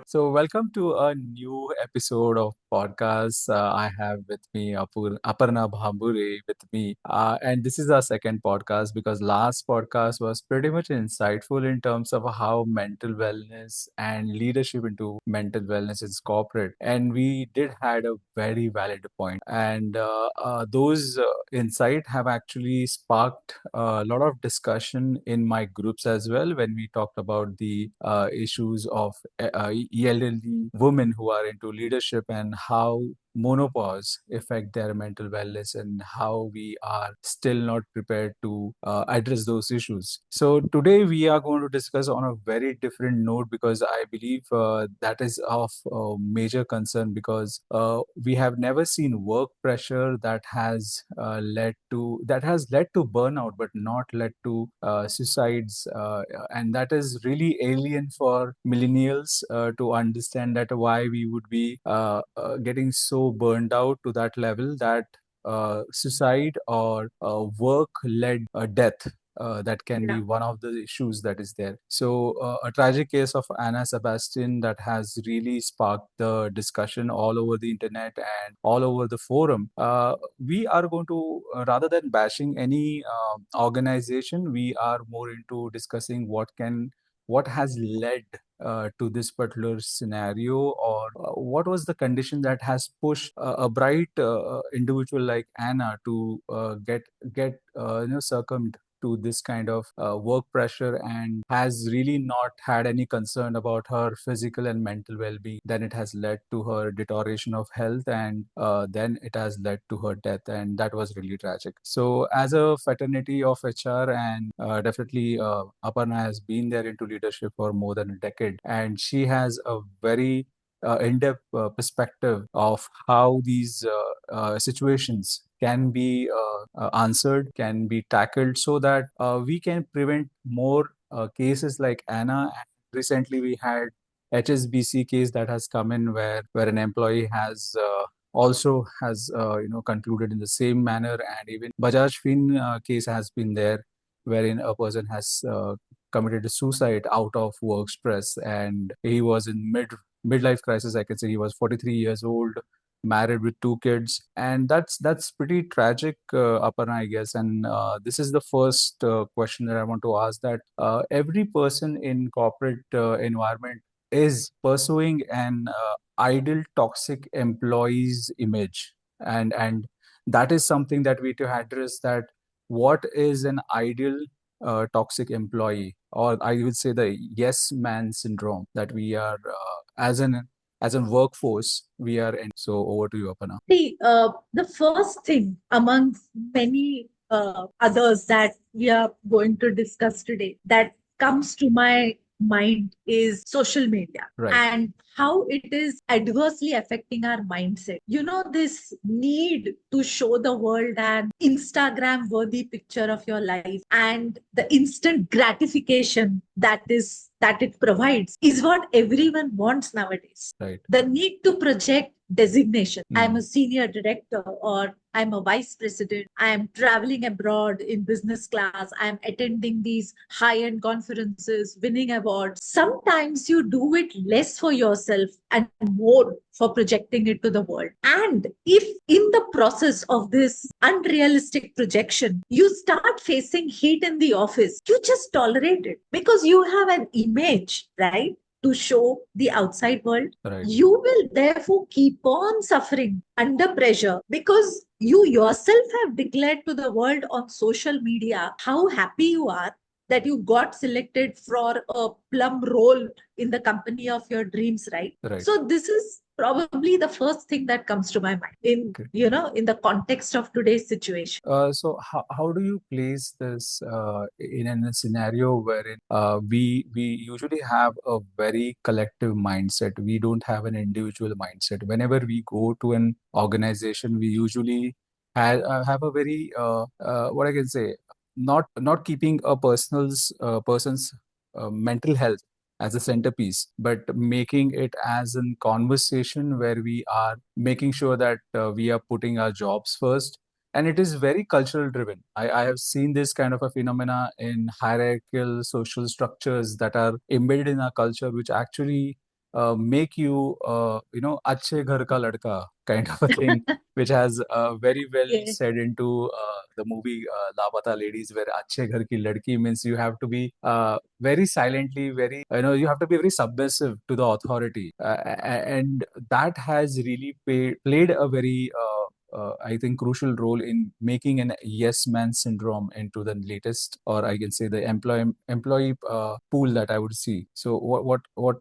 So, welcome to a new episode of podcast. I have with me Aparna Bhambure with me, and this is our second podcast because last podcast was pretty much insightful in terms of how mental wellness and leadership into mental wellness is corporate, and we did had a very valid point, and those insight have actually sparked a lot of discussion in my groups as well when we talked about the issues of elderly women who are into leadership and how monopause affect their mental wellness and how we are still not prepared to address those issues. So today we are going to discuss on a very different note because I believe that is of major concern because we have never seen work pressure that has led to burnout but not led to suicides, and that is really alien for millennials to understand that why we would be getting so burned out to that level that suicide or work-led death that can be Yeah. one of the issues that is there. So, a tragic case of Anna Sebastian that has really sparked the discussion all over the internet and all over the forum. We are going to, rather than bashing any organization, we are more into discussing what has led to this particular scenario, or what was the condition that has pushed a bright individual like Anna to succumbed to this kind of work pressure and has really not had any concern about her physical and mental well-being. Then it has led to her deterioration of health, and then it has led to her death, and that was really tragic. So as a fraternity of HR, and definitely Aparna has been there into leadership for more than a decade, and she has a very in-depth perspective of how these situations can be answered, can be tackled, so that we can prevent more cases like Anna. And recently, we had HSBC case that has come in where an employee has also has concluded in the same manner, and even Bajaj Fin case has been there, wherein a person has committed suicide out of work stress, and he was in midlife crisis. I can say he was 43 years old, married with two kids, and that's pretty tragic, Aparna, I guess. And this is the first question that I want to ask, that every person in corporate environment is pursuing an ideal toxic employee's image, and that is something that we to address, that what is an ideal toxic employee, or I would say the yes man syndrome that we are as a workforce we are in. So over to you, Apana. See, the first thing amongst many others that we are going to discuss today that comes to my mind is social media Right. and how it is adversely affecting our mindset. You know, this need to show the world an Instagram worthy picture of your life and the instant gratification that it provides is what everyone wants nowadays. Right. The need to project designation. I'm a Mm. senior director or I'm a vice president. I am traveling abroad in business class. I'm attending these high end conferences, winning awards. Sometimes you do it less for yourself and more for projecting it to the world. And if in the process of this unrealistic projection, you start facing heat in the office, you just tolerate it because you have an image, right? To show the outside world, Right. you will therefore keep on suffering under pressure because you yourself have declared to the world on social media how happy you are that you got selected for a plum role in the company of your dreams, right? Right. So this is probably the first thing that comes to my mind in, Okay. in the context of today's situation. So how do you place this in a scenario wherein we usually have a very collective mindset. We don't have an individual mindset. Whenever we go to an organization, we usually have a very what I can say, not keeping a person's mental health as a centerpiece, but making it as a conversation where we are making sure that we are putting our jobs first, and it is very cultural driven. I have seen this kind of a phenomena in hierarchical social structures that are embedded in our culture, which actually make you, अच्छे घर का लड़का kind of a thing, which has very well Yeah. said into the movie Lapata Ladies, where अच्छे घर की लड़की means you have to be very silently, very, you have to be very submissive to the authority. And that has really played a very I think, crucial role in making an yes man syndrome into the latest, or I can say the employee pool that I would see. So, what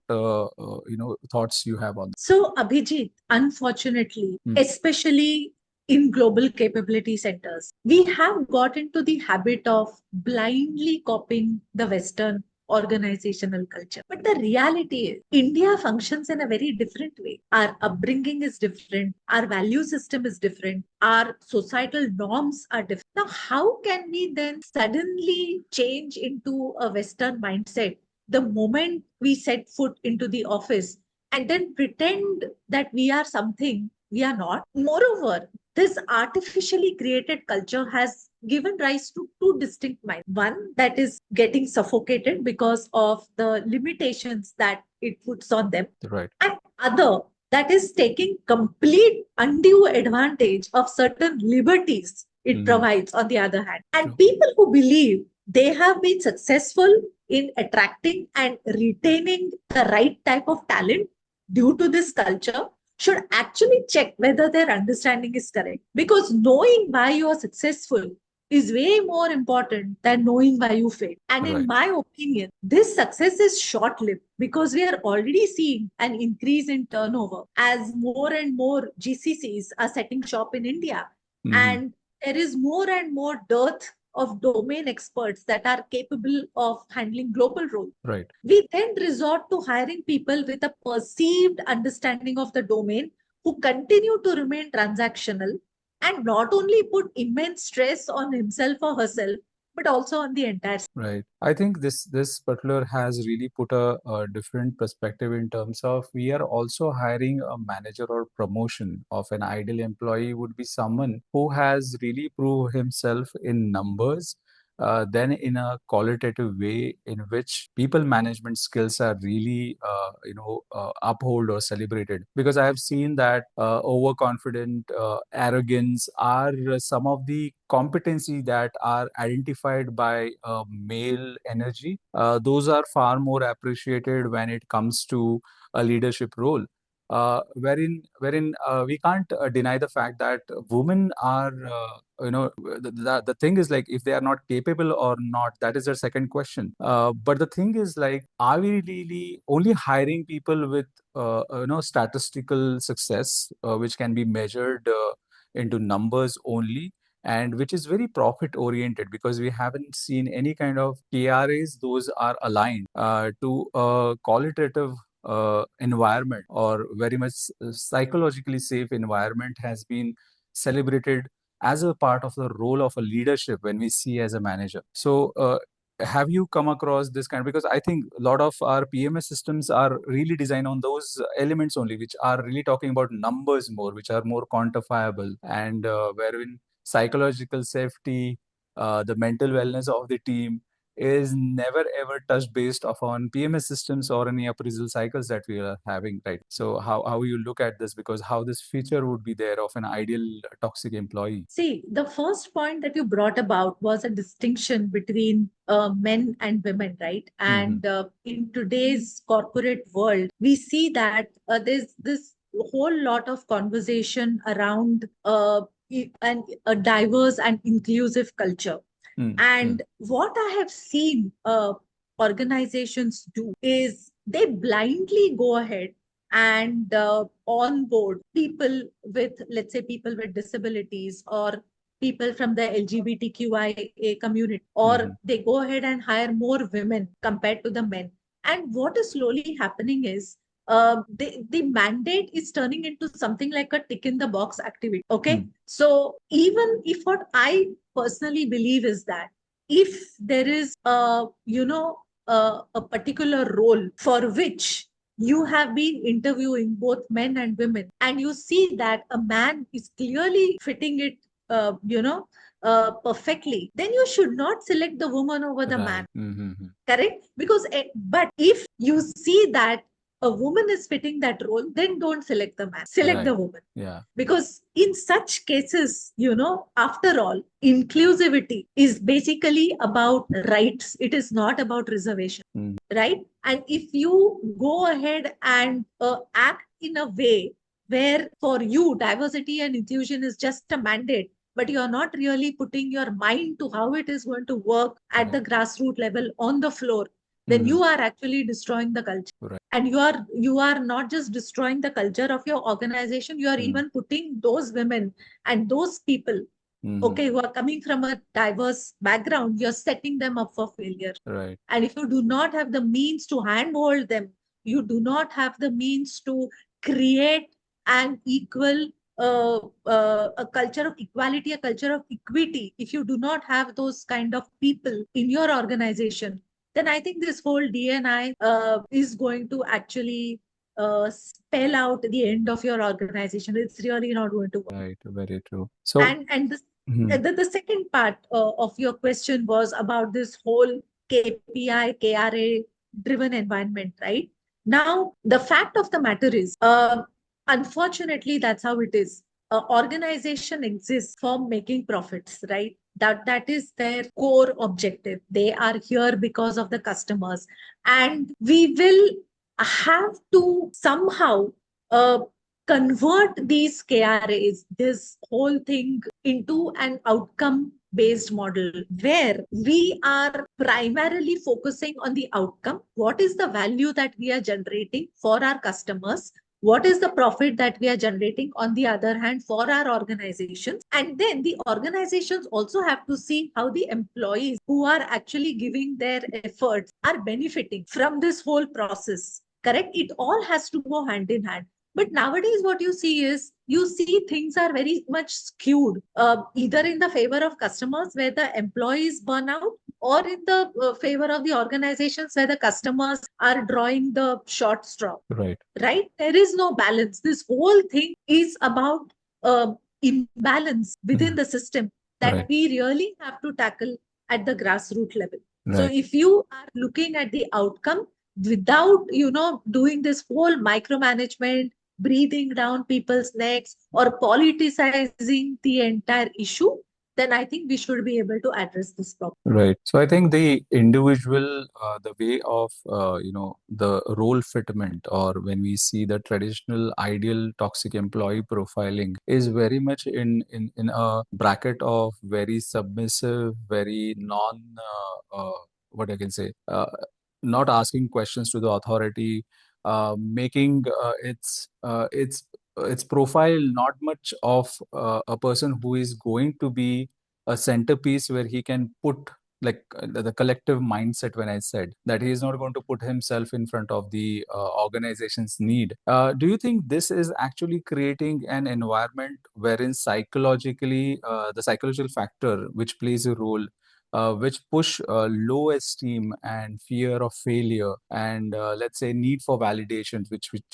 thoughts you have on So, Abhijit, unfortunately, that? especially in global capability centers, we have got into the habit of blindly copying the Western organizational culture. But the reality is, India functions in a very different way. Our upbringing is different, our value system is different, our societal norms are different. Now, how can we then suddenly change into a Western mindset the moment we set foot into the office and then pretend that we are something we are not? Moreover, this artificially created culture has given rise to two distinct minds. One that is getting suffocated because of the limitations that it puts on them, Right. and other that is taking complete undue advantage of certain liberties it Hmm. provides on the other hand. And True. people who believe they have been successful in attracting and retaining the right type of talent due to this culture should actually check whether their understanding is correct. Because knowing why you are successful is way more important than knowing why you failed. And in Right. my opinion, this success is short lived because we are already seeing an increase in turnover as more and more GCCs are setting shop in India. Hmm. And there is more and more dearth of domain experts that are capable of handling global roles. Right. We then resort to hiring people with a perceived understanding of the domain who continue to remain transactional and not only put immense stress on himself or herself, but also on the entire. Right. I think this particular has really put a different perspective in terms of we are also hiring a manager or promotion of an ideal employee would be someone who has really proved himself in numbers, then in a qualitative way in which people management skills are really uphold or celebrated. Because I have seen that overconfident, arrogance are some of the competency that are identified by male energy. Those are far more appreciated when it comes to a leadership role. Wherein we can't deny the fact that women are, the thing is like if they are not capable or not, that is their second question. But the thing is like, are we really only hiring people with statistical success, which can be measured into numbers only, and which is very profit oriented, because we haven't seen any kind of KRAs those are aligned to a qualitative environment, or very much psychologically safe environment has been celebrated as a part of the role of a leadership when we see as a manager. So have you come across this kind? Because I think a lot of our PMS systems are really designed on those elements only, which are really talking about numbers more, which are more quantifiable, and wherein psychological safety, the mental wellness of the team is never ever touched based upon PMS systems or any appraisal cycles that we are having, right? So how you look at this, because how this feature would be there of an ideal toxic employee. See, the first point that you brought about was a distinction between men and women, right? Hmm. And in today's corporate world, we see that there's this whole lot of conversation around a diverse and inclusive culture. Hmm. And what I have seen organizations do is they blindly go ahead and onboard people with, let's say, people with disabilities or people from the LGBTQIA community, or Hmm. they go ahead and hire more women compared to the men. And what is slowly happening is the mandate is turning into something like a tick in the box activity. Okay. Hmm. So even if what I personally believe is that if there is a particular role for which you have been interviewing both men and women, and you see that a man is clearly fitting it perfectly, then you should not select the woman over the man. Right. Mm-hmm. Correct? Because but if you see that a woman is fitting that role, then don't select the man, select the Right. woman. Yeah. Because in such cases, after all, inclusivity is basically about rights, it is not about reservation. Mm-hmm. Right? And if you go ahead and act in a way where for you diversity and inclusion is just a mandate, but you are not really putting your mind to how it is going to work at Right. the grassroots level on the floor, then Mm-hmm. you are actually destroying the culture. Right. And you are not just destroying the culture of your organization, you are Mm-hmm. even putting those women and those people, Mm-hmm. okay, who are coming from a diverse background, you're setting them up for failure. Right. And if you do not have the means to handhold them, you do not have the means to create an equal a culture of equality, a culture of equity. If you do not have those kind of people in your organization, then I think this whole DNI is going to actually spell out the end of your organization. It's really not going to work. Right. Very true. So, And mhm, the second part of your question was about this whole KPI, KRA driven environment, right? Now, the fact of the matter is, unfortunately, that's how it is. Organization exists for making profits, right? That is their core objective. They are here because of the customers, and we will have to somehow uh, convert these KRAs, this whole thing, into an outcome based model where we are primarily focusing on the outcome. What is the value that we are generating for our customers? What is the profit that we are generating on the other hand for our organizations? And then the organizations also have to see how the employees who are actually giving their efforts are benefiting from this whole process. Correct? It all has to go hand in hand. But nowadays, what you see is you see things are very much skewed, either in the favor of customers where the employees burn out, or in the favor of the organizations where the customers are drawing the short straw. right. Right? There is no balance. This whole thing is about uh, imbalance within Mhm. the system that Right. we really have to tackle at the grassroots level. So Right. if you are looking at the outcome without doing this whole micromanagement, breathing down people's necks or politicizing the entire issue, then I think we should be able to address this problem. Right. So I think the individual, the way of, the role fitment, or when we see the traditional ideal toxic employee profiling, is very much in a bracket of very submissive, very what I can say, not asking questions to the authority, making its profile not much of a person who is going to be a centerpiece where he can put, like, the collective mindset. When I said that he is not going to put himself in front of the organization's need, do you think this is actually creating an environment wherein psychologically, the psychological factor which plays a role, which push low esteem and fear of failure, and let's say need for validations,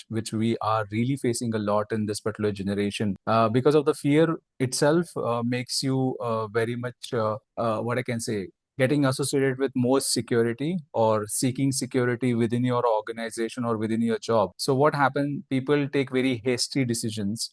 which we are really facing a lot in this particular generation, because of the fear itself, makes you very much, what I can say, getting associated with more security or seeking security within your organization or within your job. So what happens? People take very hasty decisions,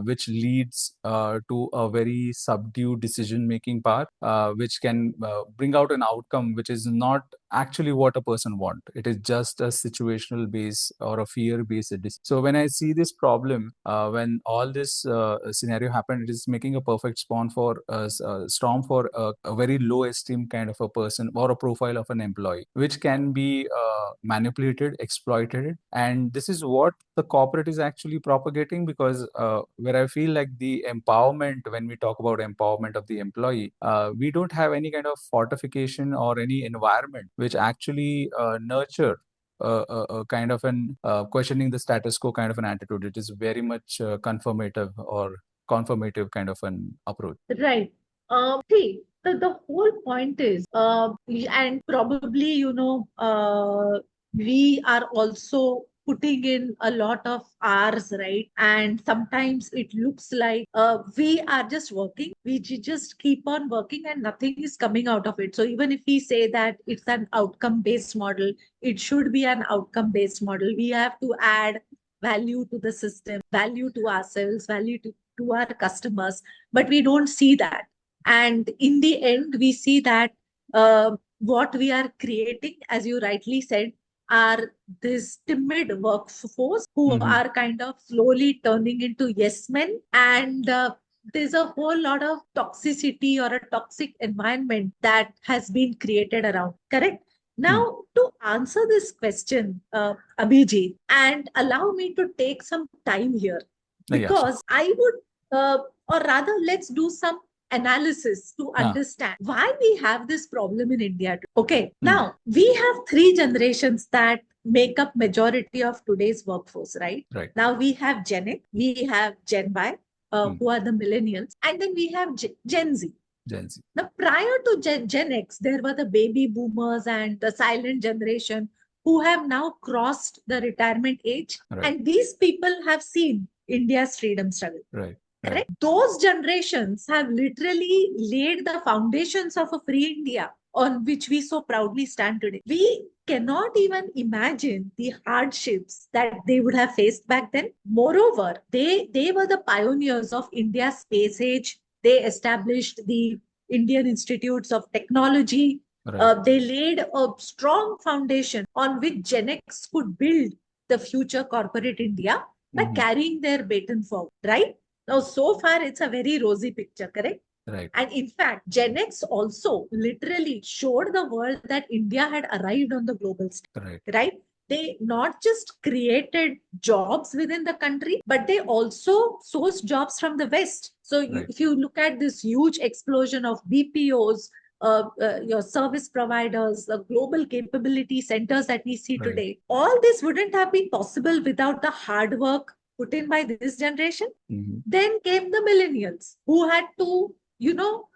which leads to a very subdued decision making part, which can bring out an outcome which is not actually what a person want. It is just a situational base or a fear based decision. So when I see this problem, when all this scenario happened, it is making a perfect storm for a very low esteem kind of a person or a profile of an employee, which can be manipulated, exploited. And this is what the corporate is actually propagating, because where I feel like the empowerment, when we talk about empowerment of the employee, we don't have any kind of fortification or any environment which actually nurture a kind of an questioning the status quo kind of an attitude. It is very much confirmative or conformative kind of an approach. Right. See, the whole point is, and probably, we are also putting in a lot of hours, right? And sometimes it looks like we are just working, we just keep on working and nothing is coming out of it. So even if we say that it's an outcome based model, it should be an outcome based model. We have to add value to the system, value to ourselves, value to our customers, but we don't see that. And in the end, we see that what we are creating, as you rightly said, are this timid workforce who are kind of slowly turning into yes men. And there's a whole lot of toxicity or a toxic environment that has been created around. Correct? Mm. Now, to answer this question, Abhijit, and allow me to take some time here, Yeah, sure. because I would, or rather, let's do some analysis to understand why we have this problem in India. Okay, now we have three generations that make up majority of today's workforce, right? Right. Now we have Gen X, we have Gen Y, who are the millennials, and then we have Gen Z. Gen Z. Now, prior to Gen X, there were the baby boomers and the silent generation who have now crossed the retirement age. Right. And these people have seen India's freedom struggle. Right. Correct? Those generations have literally laid the foundations of a free India on which we so proudly stand today. We cannot even imagine the hardships that they would have faced back then. Moreover, they were the pioneers of India's space age. They established the Indian Institutes of Technology. Right. They laid a strong foundation on which Gen X could build the future corporate India by carrying their baton forward, right? Now, so far, it's a very rosy picture, correct? Right. And in fact, Gen X also literally showed the world that India had arrived on the global stage, Right. right? They not just created jobs within the country, but they also sourced jobs from the West. So Right. if you look at this huge explosion of BPOs, your service providers, the global capability centers that we see Right. today, all this wouldn't have been possible without the hard work put in by this generation. Then came the millennials who had to,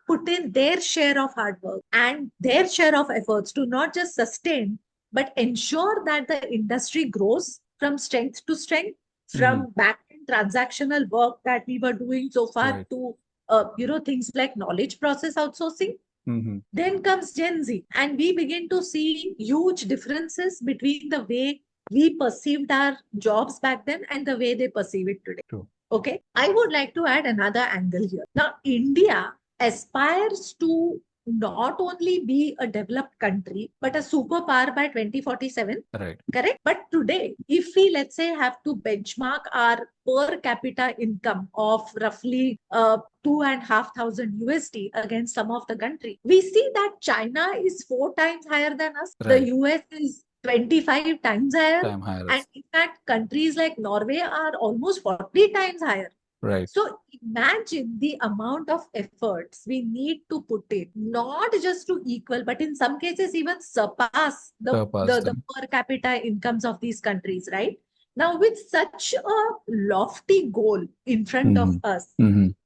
put in their share of hard work and their share of efforts to not just sustain, but ensure that the industry grows from strength to strength, from back end transactional work that we were doing so far Right. to, things like knowledge process outsourcing. Then comes Gen Z, and we begin to see huge differences between the way we perceived our jobs back then and the way they perceive it today. True. Okay, I would like to add another angle here. Now, India aspires to not only be a developed country, but a superpower by 2047. Right. Correct? But today, if we, let's say, have to benchmark our per capita income of roughly 2,500 USD against some of the country, we see that China is 4 times higher than us. Right. The US is 25 times higher. Time higher. And in fact, countries like Norway are almost 40 times higher. Right. So imagine the amount of efforts we need to put in, not just to equal, but in some cases even surpass the per capita incomes of these countries, right? Now, with such a lofty goal in front of us,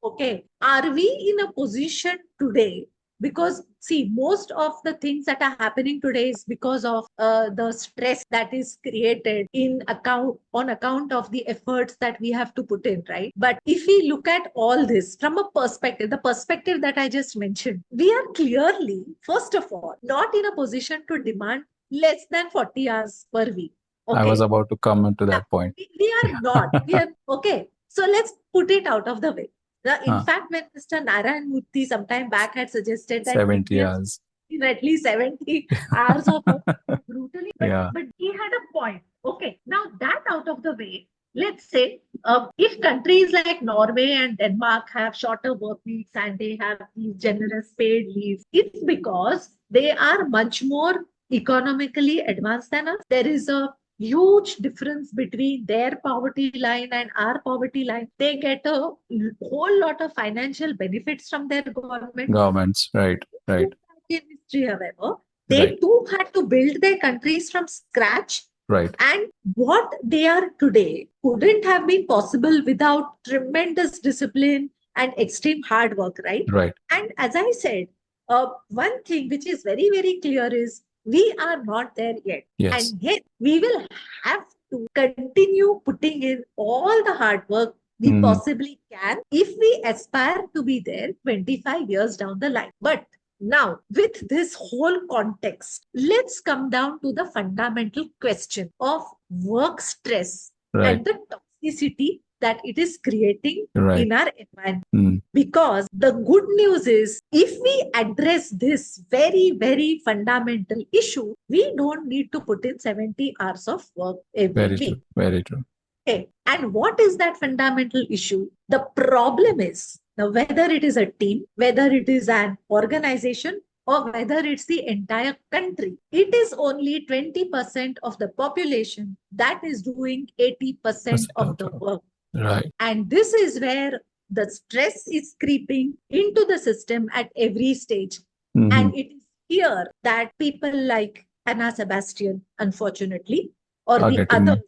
okay, are we in a position today? Because see, most of the things that are happening today is because of the stress that is created on account of the efforts that we have to put in, right? But if we look at all this from a perspective, the perspective that I just mentioned, we are clearly, first of all, not in a position to demand less than 40 hours per week. Okay. I was about to come into that point. We are not. We are okay. So let's put it out of the way. In fact, when Mr. Narayan Murthy sometime back had suggested that 70 hours, at least 70 hours of work brutally, yeah, but he had a point. Okay, now that out of the way, let's say if countries like Norway and Denmark have shorter work weeks and they have these generous paid leaves, it's because they are much more economically advanced than us. There is a huge difference between their poverty line and our poverty line. They get a whole lot of financial benefits from their governments, right. In history, however, they too had to build their countries from scratch. Right. And what they are today couldn't have been possible without tremendous discipline and extreme hard work, right? Right. And as I said, one thing which is very, very clear is we are not there yet. Yes. And yet we will have to continue putting in all the hard work we Mm-hmm. possibly can if we aspire to be there 25 years down the line. But now, with this whole context, let's come down to the fundamental question of work stress Right. and the toxicity that it is creating Right. in our environment. Mm. Because the good news is, if we address this very, very fundamental issue, we don't need to put in 70 hours of work every Very true. week. Very true. Okay. And what is that fundamental issue? The problem is, now, whether it is a team, whether it is an organization, or whether it's the entire country, it is only 20% of the population that is doing 80% of the work. Right. And this is where the stress is creeping into the system at every stage. Mm-hmm. And it is here that people like Hannah Sebastian, unfortunately, or Are the getting others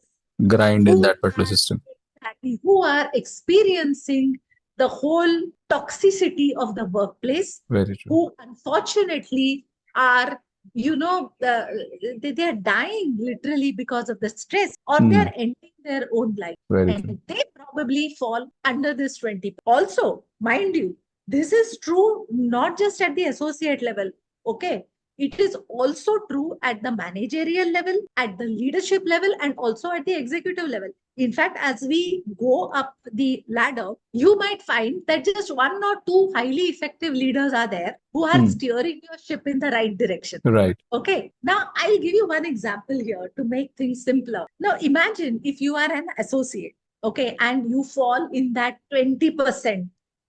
grind in who that particular are system. exactly who are experiencing the whole toxicity of the workplace, Very true. who unfortunately are, they are dying literally because of the stress, or they are ending their own life. Very And true. they probably fall under this 20. Also, mind you, this is true not just at the associate level. Okay. It is also true at the managerial level, at the leadership level, and also at the executive level. In fact, as we go up the ladder, you might find that just one or two highly effective leaders are there who are steering your ship in the right direction. Right. Okay. Now, I'll give you one example here to make things simpler. Now, imagine if you are an associate, okay, and you fall in that 20%.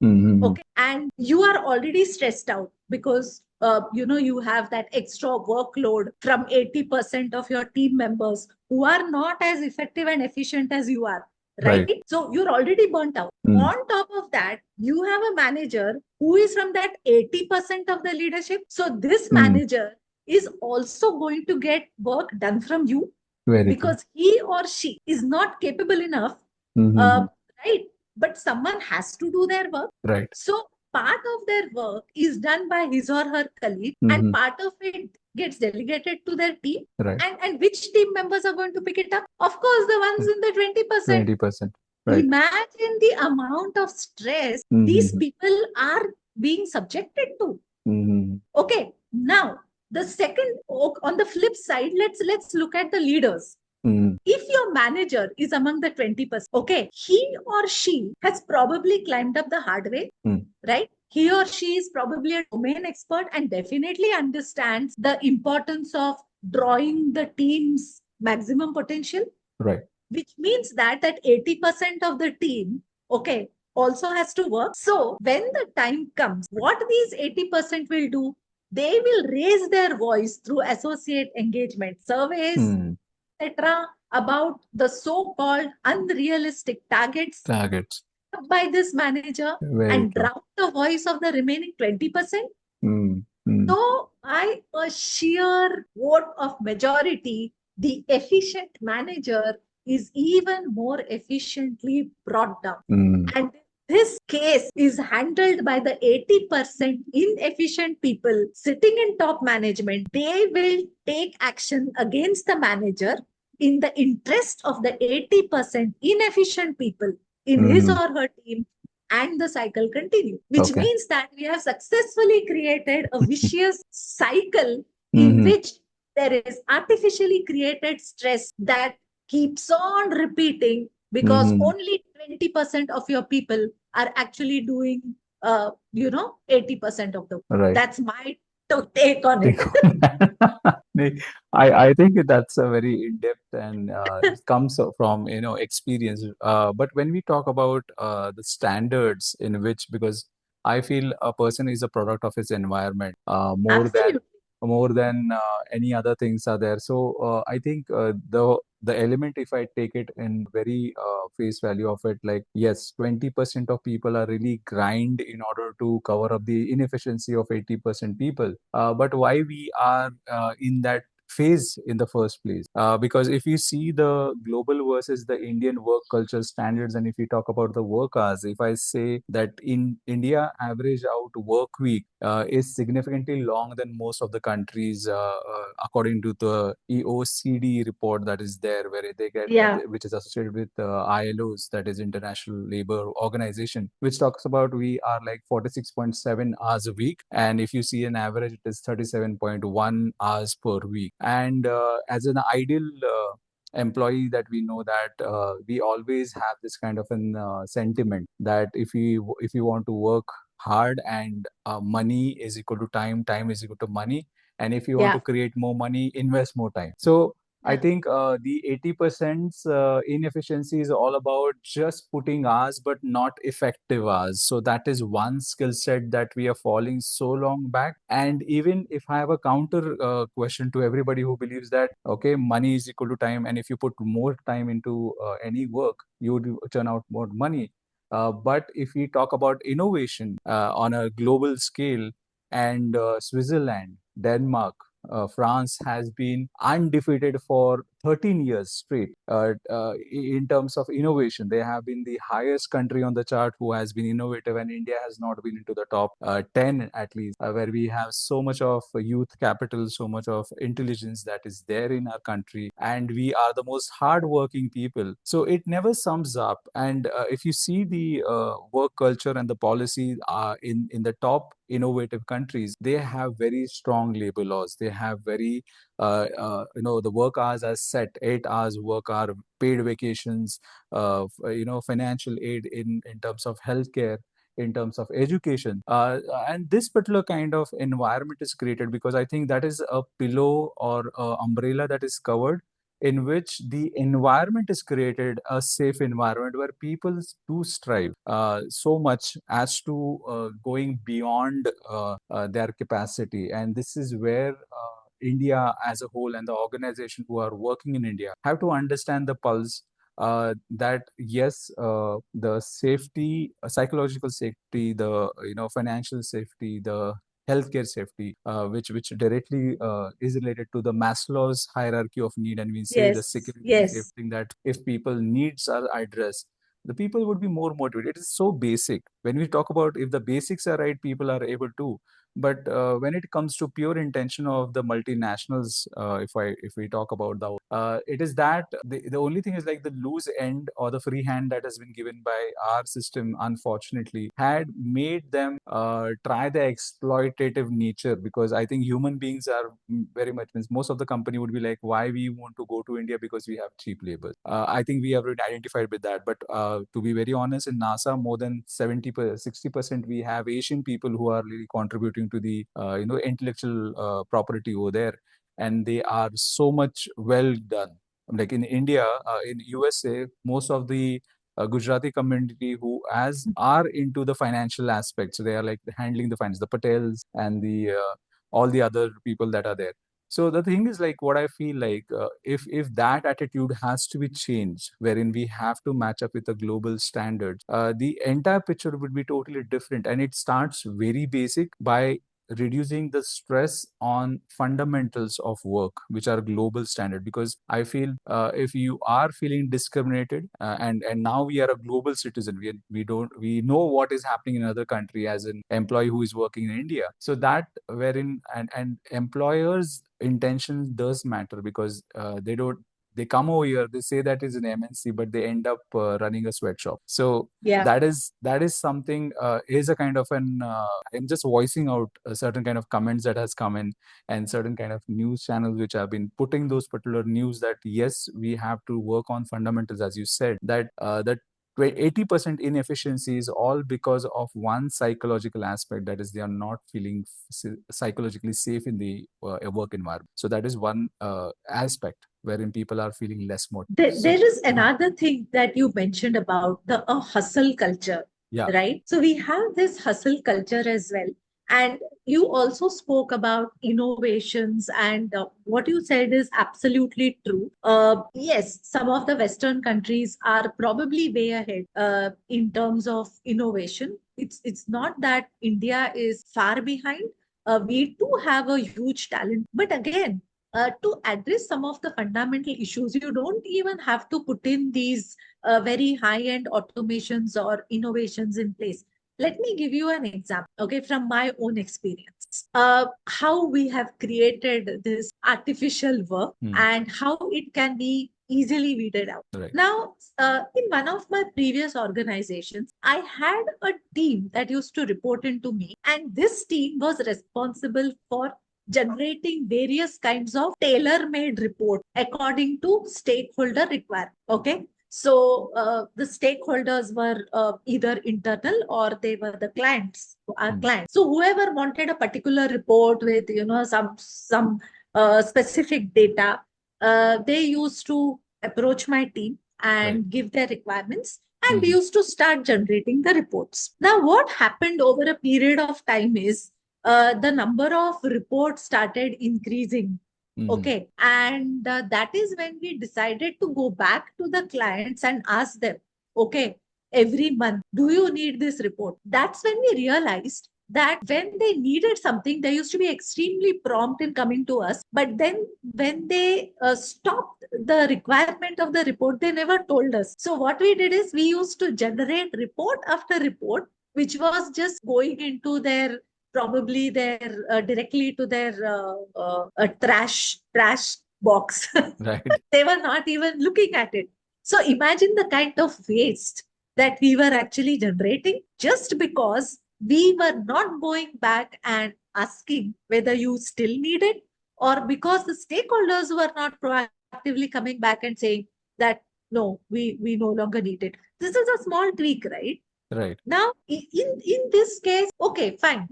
Mm-hmm. Okay. And you are already stressed out because you have that extra workload from 80% of your team members who are not as effective and efficient as you are, right? So you're already burnt out. On top of that, you have a manager who is from that 80% of the leadership. So this manager is also going to get work done from you. Very because true. He or she is not capable enough, right? But someone has to do their work. Right. So part of their work is done by his or her colleague, and part of it gets delegated to their team. Right. And which team members are going to pick it up? Of course, the ones in the 20%. 20%. Right. Imagine the amount of stress these people are being subjected to. Okay. Now, the second, on the flip side, let's look at the leaders. If your manager is among the 20%, okay, he or she has probably climbed up the hard way, right? He or she is probably a domain expert and definitely understands the importance of drawing the team's maximum potential. Right. Which means that 80% of the team, okay, also has to work. So when the time comes, what these 80% will do, they will raise their voice through associate engagement surveys, etc., about the so-called unrealistic targets by this manager. Very and true. Drown the voice of the remaining 20%. So by a sheer vote of majority, the efficient manager is even more efficiently brought down. And this case is handled by the 80% inefficient people sitting in top management. They will take action against the manager in the interest of the 80% inefficient people in his or her team, and the cycle continue, which means that we have successfully created a vicious cycle in which there is artificially created stress that keeps on repeating because only 20% of your people are actually doing 80% of the work. Right. That's my take on it. I think that's a very in-depth and it comes from experience. But when we talk about the standards in which, because I feel a person is a product of his environment Absolutely. more than any other things are there. So I think the element, if I take it in very face value of it, like yes, 20% of people are really grind in order to cover up the inefficiency of 80% people. But why we are in that phase in the first place. Because if you see the global versus the Indian work culture standards, and if you talk about the work hours, if I say that in India, average out work week is significantly long than most of the countries, according to the EOCD report that is there, where they get, Yeah. which is associated with ILO's, that is International Labor Organization, which talks about we are like 46.7 hours a week. And if you see an average, it is 37.1 hours per week. And as an ideal employee, that we know that we always have this kind of an sentiment that if you want to work hard, and money is equal to time, time is equal to money, and if you want to Yeah. create more money, invest more time. So I Yeah. think the 80% inefficiency is all about just putting hours, but not effective hours. So that is one skill set that we are falling so long back. And even if I have a counter question to everybody who believes that, okay, money is equal to time, and if you put more time into any work, you would turn out more money. But if we talk about innovation on a global scale, and Switzerland, Denmark, France has been undefeated for 13 years straight in terms of innovation. They have been the highest country on the chart who has been innovative, and India has not been into the top 10 at least, where we have so much of youth capital, so much of intelligence that is there in our country, and we are the most hardworking people. So it never sums up. And if you see the work culture and the policy in the top innovative countries, they have very strong labor laws. They have very the work hours are set, 8 hours work hour, paid vacations, financial aid in terms of healthcare, in terms of education, and this particular kind of environment is created because I think that is a pillow or a umbrella that is covered, in which the environment is created, a safe environment where people do strive so much as to going beyond their capacity. And this is where India as a whole and the organization who are working in India have to understand the pulse, that yes, the safety, psychological safety, the financial safety, the healthcare safety, which directly is related to the Maslow's hierarchy of need, and we say the Yes. security and Yes. safety, that if people needs are addressed, the people would be more motivated. It is so basic. When we talk about if the basics are right, people are able to. But when it comes to pure intention of the multinationals, if we talk about it is that the only thing is like the loose end or the free hand that has been given by our system, unfortunately, had made them try the exploitative nature. Because I think human beings are very much, means most of the company would be like, why we want to go to India? Because we have cheap labor. I think we have already identified with that. But to be very honest, in NASA, more than 60% we have Asian people who are really contributing to the intellectual property over there, and they are so much well done. Like in India, in USA, most of the Gujarati community who as are into the financial aspects, so they are like handling the finance, the Patels and the all the other people that are there. So the thing is like what I feel like, if that attitude has to be changed, wherein we have to match up with the global standards, the entire picture would be totally different. And it starts very basic by reducing the stress on fundamentals of work, which are global standard. Because I feel if you are feeling discriminated, and now we are a global citizen, we know what is happening in another country as an employee who is working in India. So that wherein and employers intention does matter, because they come over here, they say that is an MNC, but they end up running a sweatshop. So Yeah. that is something, is a kind of an I'm just voicing out a certain kind of comments that has come in, and certain kind of news channels which have been putting those particular news, that yes, we have to work on fundamentals, as you said, that 80% inefficiency is all because of one psychological aspect, that is they are not feeling psychologically safe in the work environment. So that is one aspect wherein people are feeling less motivated. So There is another thing that you mentioned about the hustle culture, yeah. right? So we have this hustle culture as well. And you also spoke about innovations, and what you said is absolutely true. Yes, some of the Western countries are probably way ahead in terms of innovation. It's not that India is far behind. We do have a huge talent, but again, to address some of the fundamental issues, you don't even have to put in these very high-end automations or innovations in place. Let me give you an example, okay, from my own experience. How we have created this artificial work and how it can be easily weeded out. Right. Now, in one of my previous organizations, I had a team that used to report into me, and this team was responsible for generating various kinds of tailor-made report according to stakeholder requirement. Okay. So the stakeholders were either internal or they were the clients, our clients. So whoever wanted a particular report with some specific data, they used to approach my team and give their requirements, and we used to start generating the reports. Now, what happened over a period of time is the number of reports started increasing. Okay. And that is when we decided to go back to the clients and ask them, okay, every month, do you need this report? That's when we realized that when they needed something, they used to be extremely prompt in coming to us. But then when they stopped the requirement of the report, they never told us. So what we did is we used to generate report after report, which was just going into their probably their directly to their trash box. Right. They were not even looking at it. So imagine the kind of waste that we were actually generating just because we were not going back and asking whether you still need it, or because the stakeholders were not proactively coming back and saying that no, we no longer need it. This is a small tweak, right? Right. Now, in this case, okay, fine.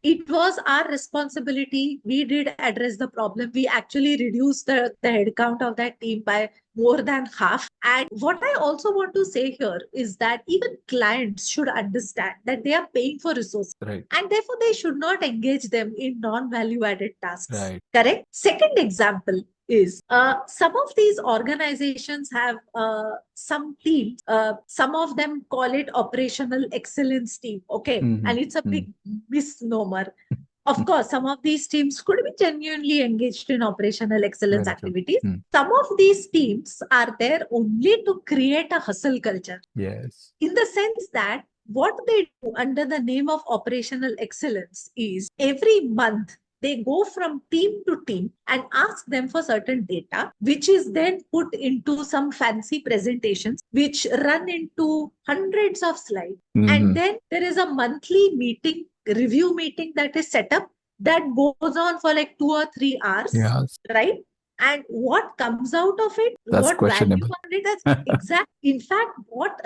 It was our responsibility. We did address the problem. We actually reduced the headcount of that team by more than half. And what I also want to say here is that even clients should understand that they are paying for resources. Right. And therefore, they should not engage them in non-value added tasks. Right. Correct? Second example is some of these organizations have some teams, some of them call it operational excellence team. Okay. And it's a big misnomer. Of course, some of these teams could be genuinely engaged in operational excellence Very true. activities. Some of these teams are there only to create a hustle culture. Yes. In the sense that what they do under the name of operational excellence is every month they go from team to team and ask them for certain data, which is then put into some fancy presentations, which run into hundreds of slides. And then there is a monthly meeting, review meeting that is set up that goes on for like 2 or 3 hours. Yes. Right? And what comes out of it, That's what questionable. value it has, exact. In fact, what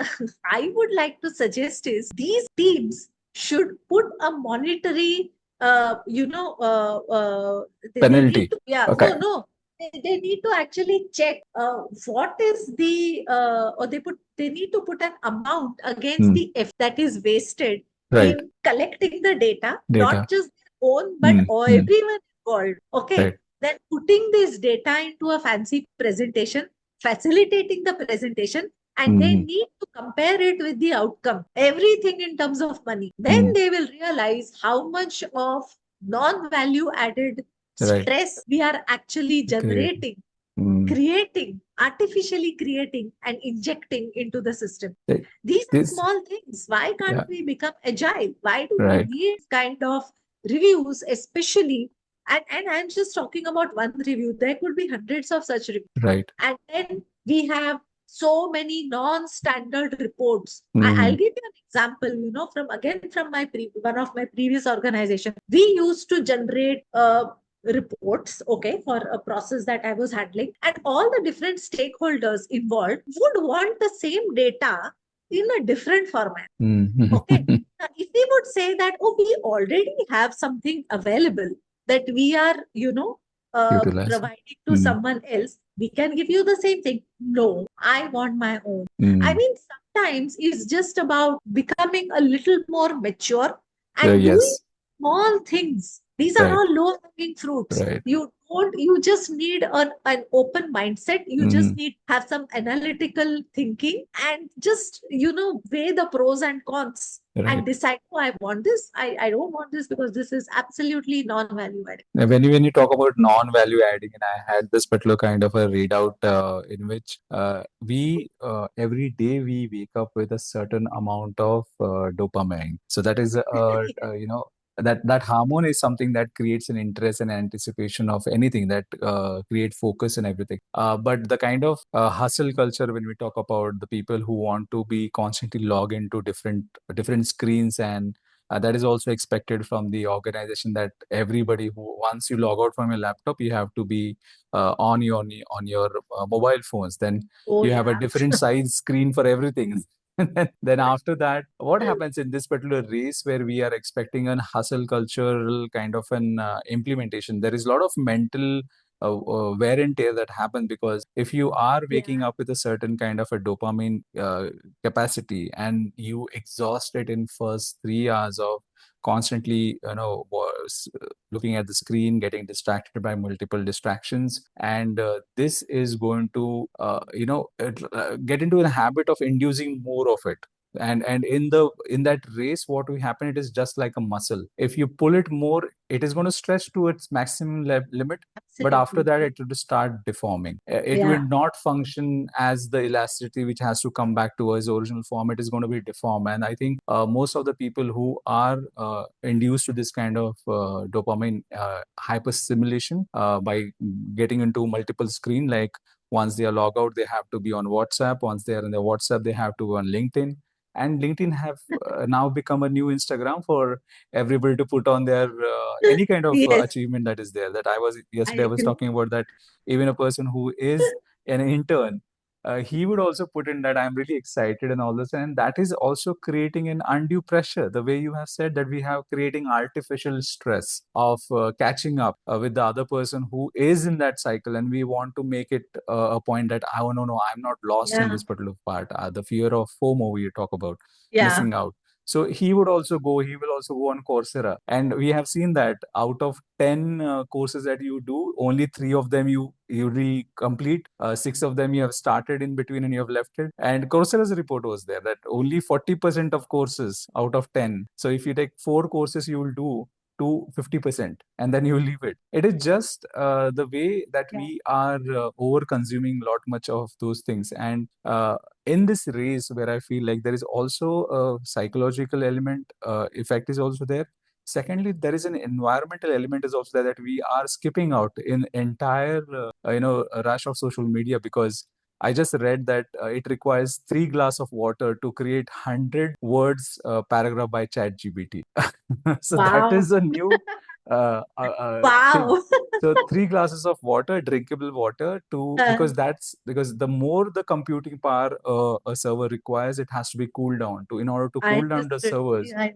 I would like to suggest is these teams should put a monetary, they Penalty. need to, yeah, Okay. no, they need to actually check what is the, or they need to put an amount against the F that is wasted Right. in collecting the data, Data. not just their own, but everyone involved. Okay. Right. Then putting this data into a fancy presentation, facilitating the presentation, and they need to compare it with the outcome, everything in terms of money. Then they will realize how much of non-value added stress we are actually generating, creating, artificially creating, and injecting into the system. These are small things. Why can't we become agile? Why do we need kind of reviews, especially? And I'm just talking about one review. There could be hundreds of such reviews. Right. And then we have so many non-standard reports. I'll give you an example, from my one of my previous organizations. We used to generate reports, okay, for a process that I was handling, and all the different stakeholders involved would want the same data in a different format. Okay. Now, if we would say that, oh, we already have something available that we are, providing to someone else, we can give you the same thing. No, I want my own. I mean, sometimes it's just about becoming a little more mature and doing small things. These are Right. all low hanging fruits. Right. You just need an open mindset. You just Mhm. need have some analytical thinking and just, weigh the pros and cons and Right. decide, oh, I want this. I don't want this because this is absolutely non-value added. Now, when you talk about non-value adding, and I had this particular kind of a readout in which we every day we wake up with a certain amount of dopamine. So that is that hormone is something that creates an interest and anticipation of anything that create focus and everything. But the kind of hustle culture, when we talk about the people who want to be constantly log into different screens, and that is also expected from the organization, that everybody who, once you log out from your laptop, you have to be on your mobile phones. Then Oh you have a yeah. different size screen for everything. Then after that, what happens in this particular race where we are expecting an hustle cultural kind of an implementation? There is a lot of mental wear and tear that happen, because if you are waking Yeah. up with a certain kind of a dopamine capacity, and you exhaust it in first 3 hours of constantly looking at the screen, getting distracted by multiple distractions, and this is going to get into a habit of inducing more of it. And in that race, what will happen, it is just like a muscle. If you pull it more, it is going to stretch to its maximum limit, but after Absolutely. that it will start deforming. It will Yeah. not function as the elasticity which has to come back to its original form. It is going to be deformed. And I think most of the people who are induced to this kind of dopamine hyperstimulation by getting into multiple screen, like once they are logged out, they have to be on WhatsApp. Once they are in the WhatsApp, they have to be on LinkedIn. And LinkedIn have now become a new Instagram for everybody to put on their any kind of Yes, achievement that is there. That I was I yesterday I was agree. talking about, that even a person who is an intern, he would also put in that I'm really excited and all this, and that is also creating an undue pressure. The way you have said, that we have creating artificial stress of catching up with the other person who is in that cycle, and we want to make it a point that, oh no, I'm not lost in Yeah. this particular part. The fear of FOMO we talk about, Yeah. missing out. So he will also go on Coursera. And we have seen that out of 10 courses that you do, only three of them you really complete. Six of them you have started in between and you have left it. And Coursera's report was there that only 40% of courses out of 10. So if you take four courses, you will do to 50%, and then you leave it. It is just the way that Yeah. we are over consuming lot much of those things. And in this race, where I feel like there is also a psychological element effect is also there. Secondly, there is an environmental element is also there, that we are skipping out in entire rush of social media, because I just read that it requires 3 glass of water to create 100 words paragraph by chat gpt. So that Wow. is a new thing. Wow. So 3 glasses of water, drinkable water, to Uh, because the more the computing power a server requires, it has to be cooled down. To In order to I cool down the understood. servers, Yeah,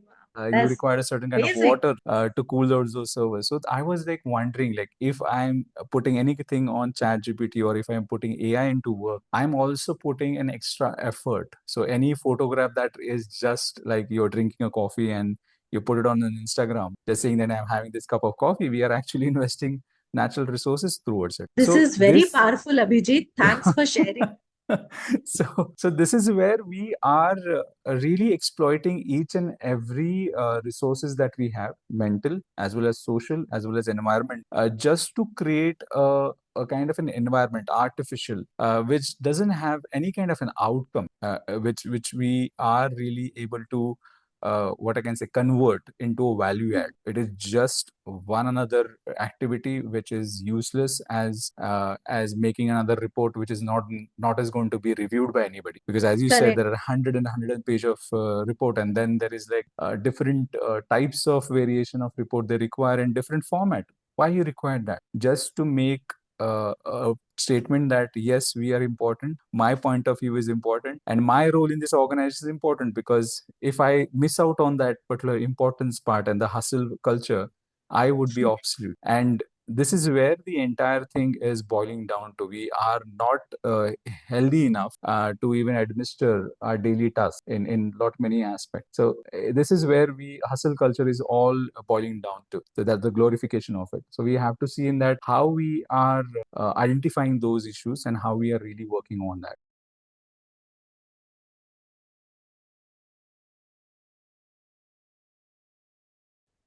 you that's require a certain kind of amazing. water to cool those servers. So I was like wondering, like, if I'm putting anything on chat gpt, or if I'm putting AI into work, I'm also putting an extra effort. So any photograph that is just like you're drinking a coffee and you put it on an Instagram, just saying that I'm having this cup of coffee, we are actually investing natural resources towards it. This So is very this powerful, Abhijit. Thanks for sharing. so this is where we are really exploiting each and every resources that we have, mental as well as social as well as environment, just to create a kind of an environment, artificial, which doesn't have any kind of an outcome, which we are really able to what I can say, convert into a value add. It is just one another activity which is useless, as making another report which is not as going to be reviewed by anybody. Because as you said, Correct. there are 100 and 100 page of report, and then there is like different types of variation of report they require in different format. Why you require that? Just to make a statement that yes, we are important, my point of view is important, and my role in this organization is important. Because if I miss out on that particular importance part and the hustle culture, I would be obsolete. And this is where the entire thing is boiling down to. We are not healthy enough to even administer our daily tasks in lot many aspects. So this is where we hustle culture is all boiling down to. So that's the glorification of it. So we have to see in that how we are identifying those issues and how we are really working on that.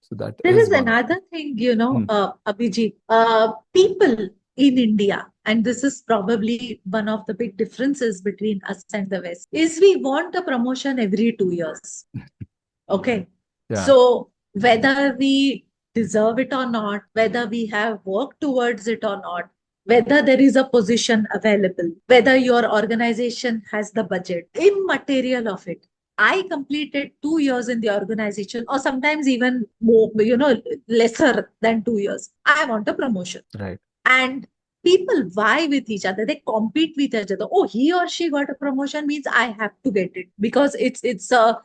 So that There is is one of another thing, them. Abhijit, people in India, and this is probably one of the big differences between us and the West, is we want a promotion every 2 years. Okay. Yeah, So whether we deserve it or not, whether we have worked towards it or not, whether there is a position available, whether your organization has the budget, immaterial of it. I completed 2 years in the organization, or sometimes even more, lesser than 2 years. I want a promotion. right, And people vie with each other, they compete with each other. Oh, he or she got a promotion means I have to get it, because it's a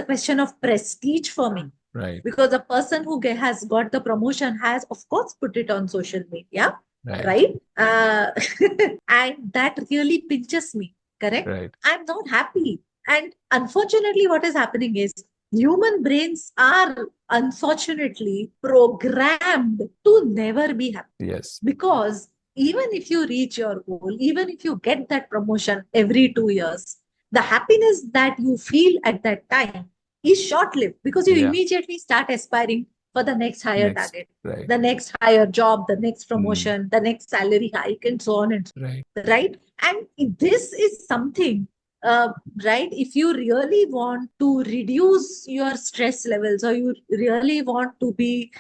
question of prestige for me, right, because the person who has got the promotion has of course put it on social media, right, right? And that really pinches me. Correct. right. I'm not happy. And unfortunately what is happening is human brains are unfortunately programmed to never be happy, Yes, because even if you reach your goal, even if you get that promotion every 2 years, the happiness that you feel at that time is short lived, because you yeah. immediately start aspiring for the next higher Next, target, right. the next higher job, the next Mm, promotion, the next salary hike, and so on and so right, on, right? And this is something, uh, right? If you really want to reduce your stress levels, or you really want to be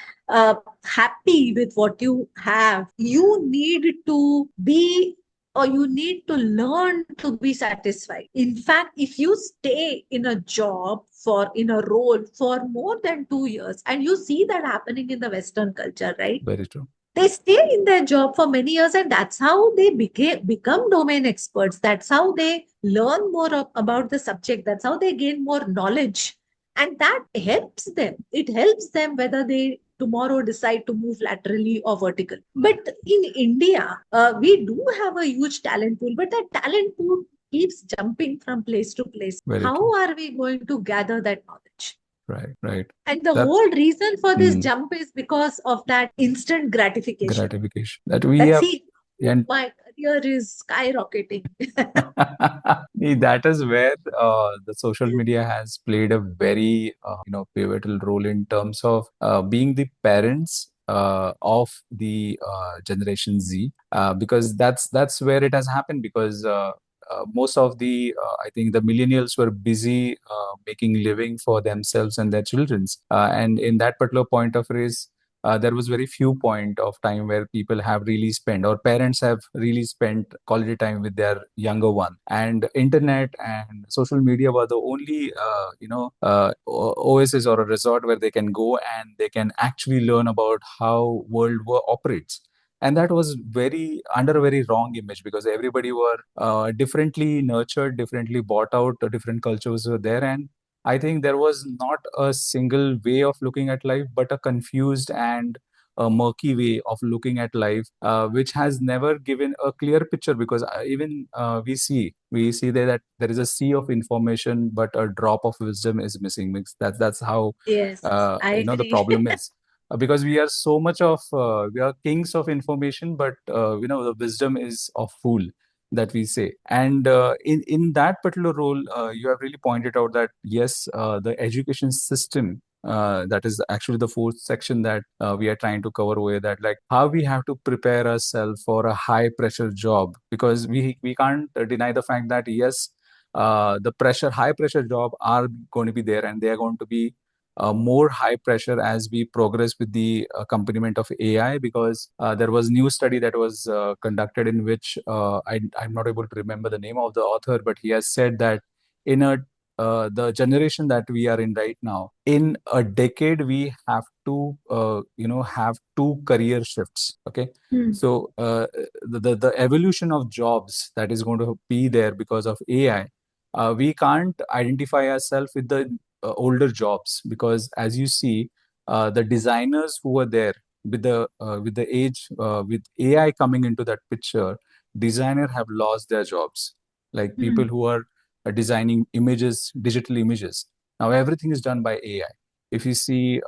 happy with what you have, you need to be, or you need to learn to be satisfied. In fact, if you stay in a job, for in a role for more than 2 years, and you see that happening in the Western culture, right? very true. They stay in their job for many years, and that's how they become domain experts. That's how they learn more about the subject. That's how they gain more knowledge, and that helps them. It helps them whether they tomorrow decide to move laterally or vertically. But in India, we do have a huge talent pool, but that talent pool keeps jumping from place to place. Very How true. are we going to gather that knowledge? Right, right. And the That's whole reason for this mm, jump is because of that instant gratification. gratification that we That have. see, And my career is skyrocketing. that is where the social media has played a very pivotal role in terms of being the parents of the Generation Z, because that's where it has happened. Because most of the I think the millennials were busy making living for themselves and their childrens, and in that particular point of race, there was very few point of time where people have really spent, or parents have really spent quality time with their younger one, and internet and social media were the only oasis or a resort where they can go and they can actually learn about how operates. And that was very under a very wrong image, because everybody were differently nurtured, differently bought out, different cultures were there. And I think there was not a single way of looking at life, but a confused and a murky way of looking at life, which has never given a clear picture. Because even we see that there is a sea of information, but a drop of wisdom is missing. That's how Yes, I the agree. problem is. Because we are so much of we are kings of information, but the wisdom is of fool, that we say. And in that particular role, you have really pointed out that yes, the education system, that is actually the fourth section that we are trying to cover away, that like how we have to prepare ourselves for a high pressure job. Because we can't deny the fact that yes, the high pressure job are going to be there, and they are going to be more high pressure as we progress with the accompaniment of AI. Because there was new study that was conducted, in which I'm not able to remember the name of the author, but he has said that in the generation that we are in right now, in a decade, we have to have two career shifts. Okay, Hmm. so the evolution of jobs that is going to be there because of AI, we can't identify ourselves with the older jobs. Because as you see, the designers who were there with the age with AI coming into that picture, designer have lost their jobs. Like people Hmm. who are designing images, digital images. Now everything is done by AI. If you see,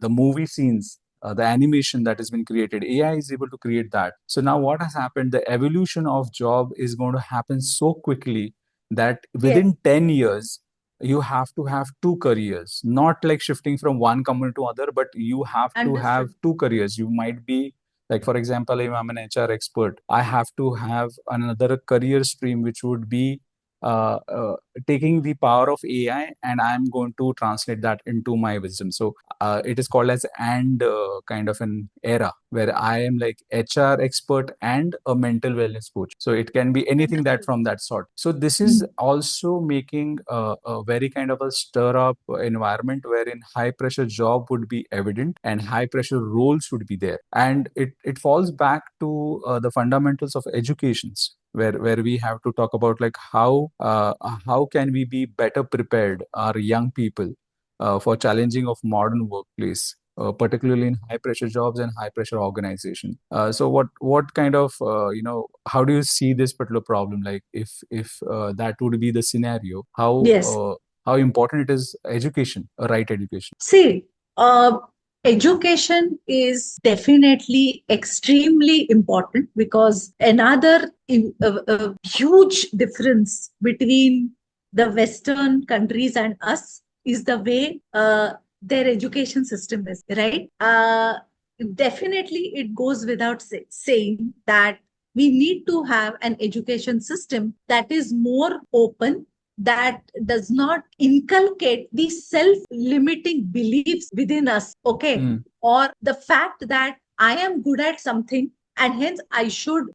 the movie scenes, the animation that has been created, AI is able to create that. So now what has happened? The evolution of job is going to happen so quickly that Yes, within 10 years you have to have two careers, not like shifting from one company to other, but you have to have understood. two careers. You might be like, for example, if I'm an HR expert, I have to have another career stream which would be uh, uh, taking the power of AI, and I'm going to translate that into my wisdom. So it is called as and kind of an era where I am like HR expert and a mental wellness coach. So it can be anything that Understood. from that sort. So this is Hmm. also making a very kind of a stir up environment wherein high pressure job would be evident and high pressure roles would be there. And it falls back to the fundamentals of educations, where we have to talk about like how can we be better prepared our young people for challenging of modern workplace, particularly in high pressure jobs and high pressure organization. So what kind of how do you see this particular problem? Like if that would be the scenario, Yes. how important it is education, a right education? See, uh, education is definitely extremely important because another huge difference between the Western countries and us is the way their education system is, right? Definitely, it goes without saying that we need to have an education system that is more open, that does not inculcate these self-limiting beliefs within us, okay? Hmm. Or the fact that I am good at something and hence I should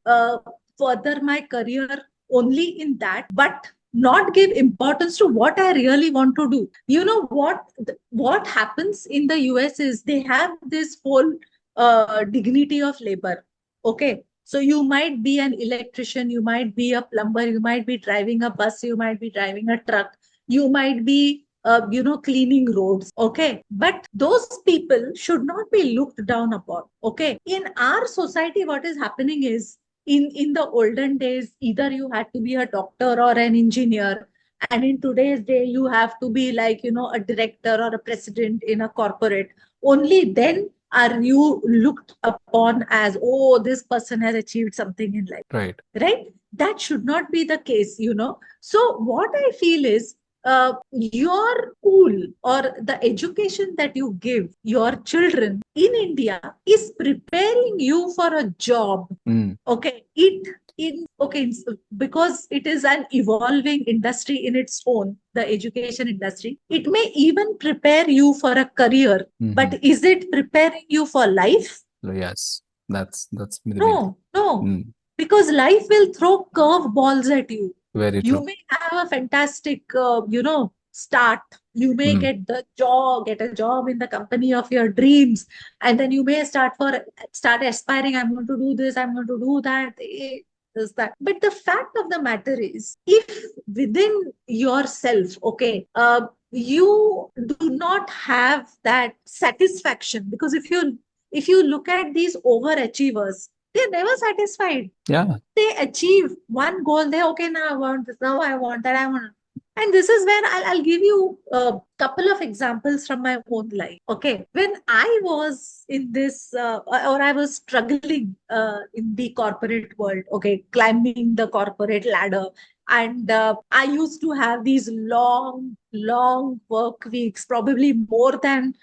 further my career only in that, but not give importance to what I really want to do. You know what happens in the US is they have this whole dignity of labor, okay? So you might be an electrician, you might be a plumber, you might be driving a bus, you might be driving a truck, you might be, cleaning roads. Okay. But those people should not be looked down upon. Okay. In our society, what is happening is in the olden days, either you had to be a doctor or an engineer. And in today's day, you have to be like, a director or a president in a corporate. Only then are you looked upon as, oh, this person has achieved something in life, Right. right? That should not be the case. So what I feel is, your school or the education that you give your children in India is preparing you for a job. Hmm. Okay, it in okay because it is an evolving industry in its own, the education industry. It may even prepare you for a career, Hmm. but is it preparing you for life? Yes, that's the main thing. No, no, Hmm. because life will throw curve balls at you. Very You true. may have a fantastic, start. You may Hmm. get a job in the company of your dreams, and then you may start aspiring. I'm going to do this. I'm going to do that. This that. But the fact of the matter is, if within yourself, okay, you do not have that satisfaction, because if you look at these overachievers, they're never satisfied. Yeah. They achieve one goal, they okay, now I want this, now I want that, I want. And this is where I'll give you a couple of examples from my own life. Okay, when I was in this or I was struggling in the corporate world, okay, climbing the corporate ladder, and I used to have these long work weeks, probably more than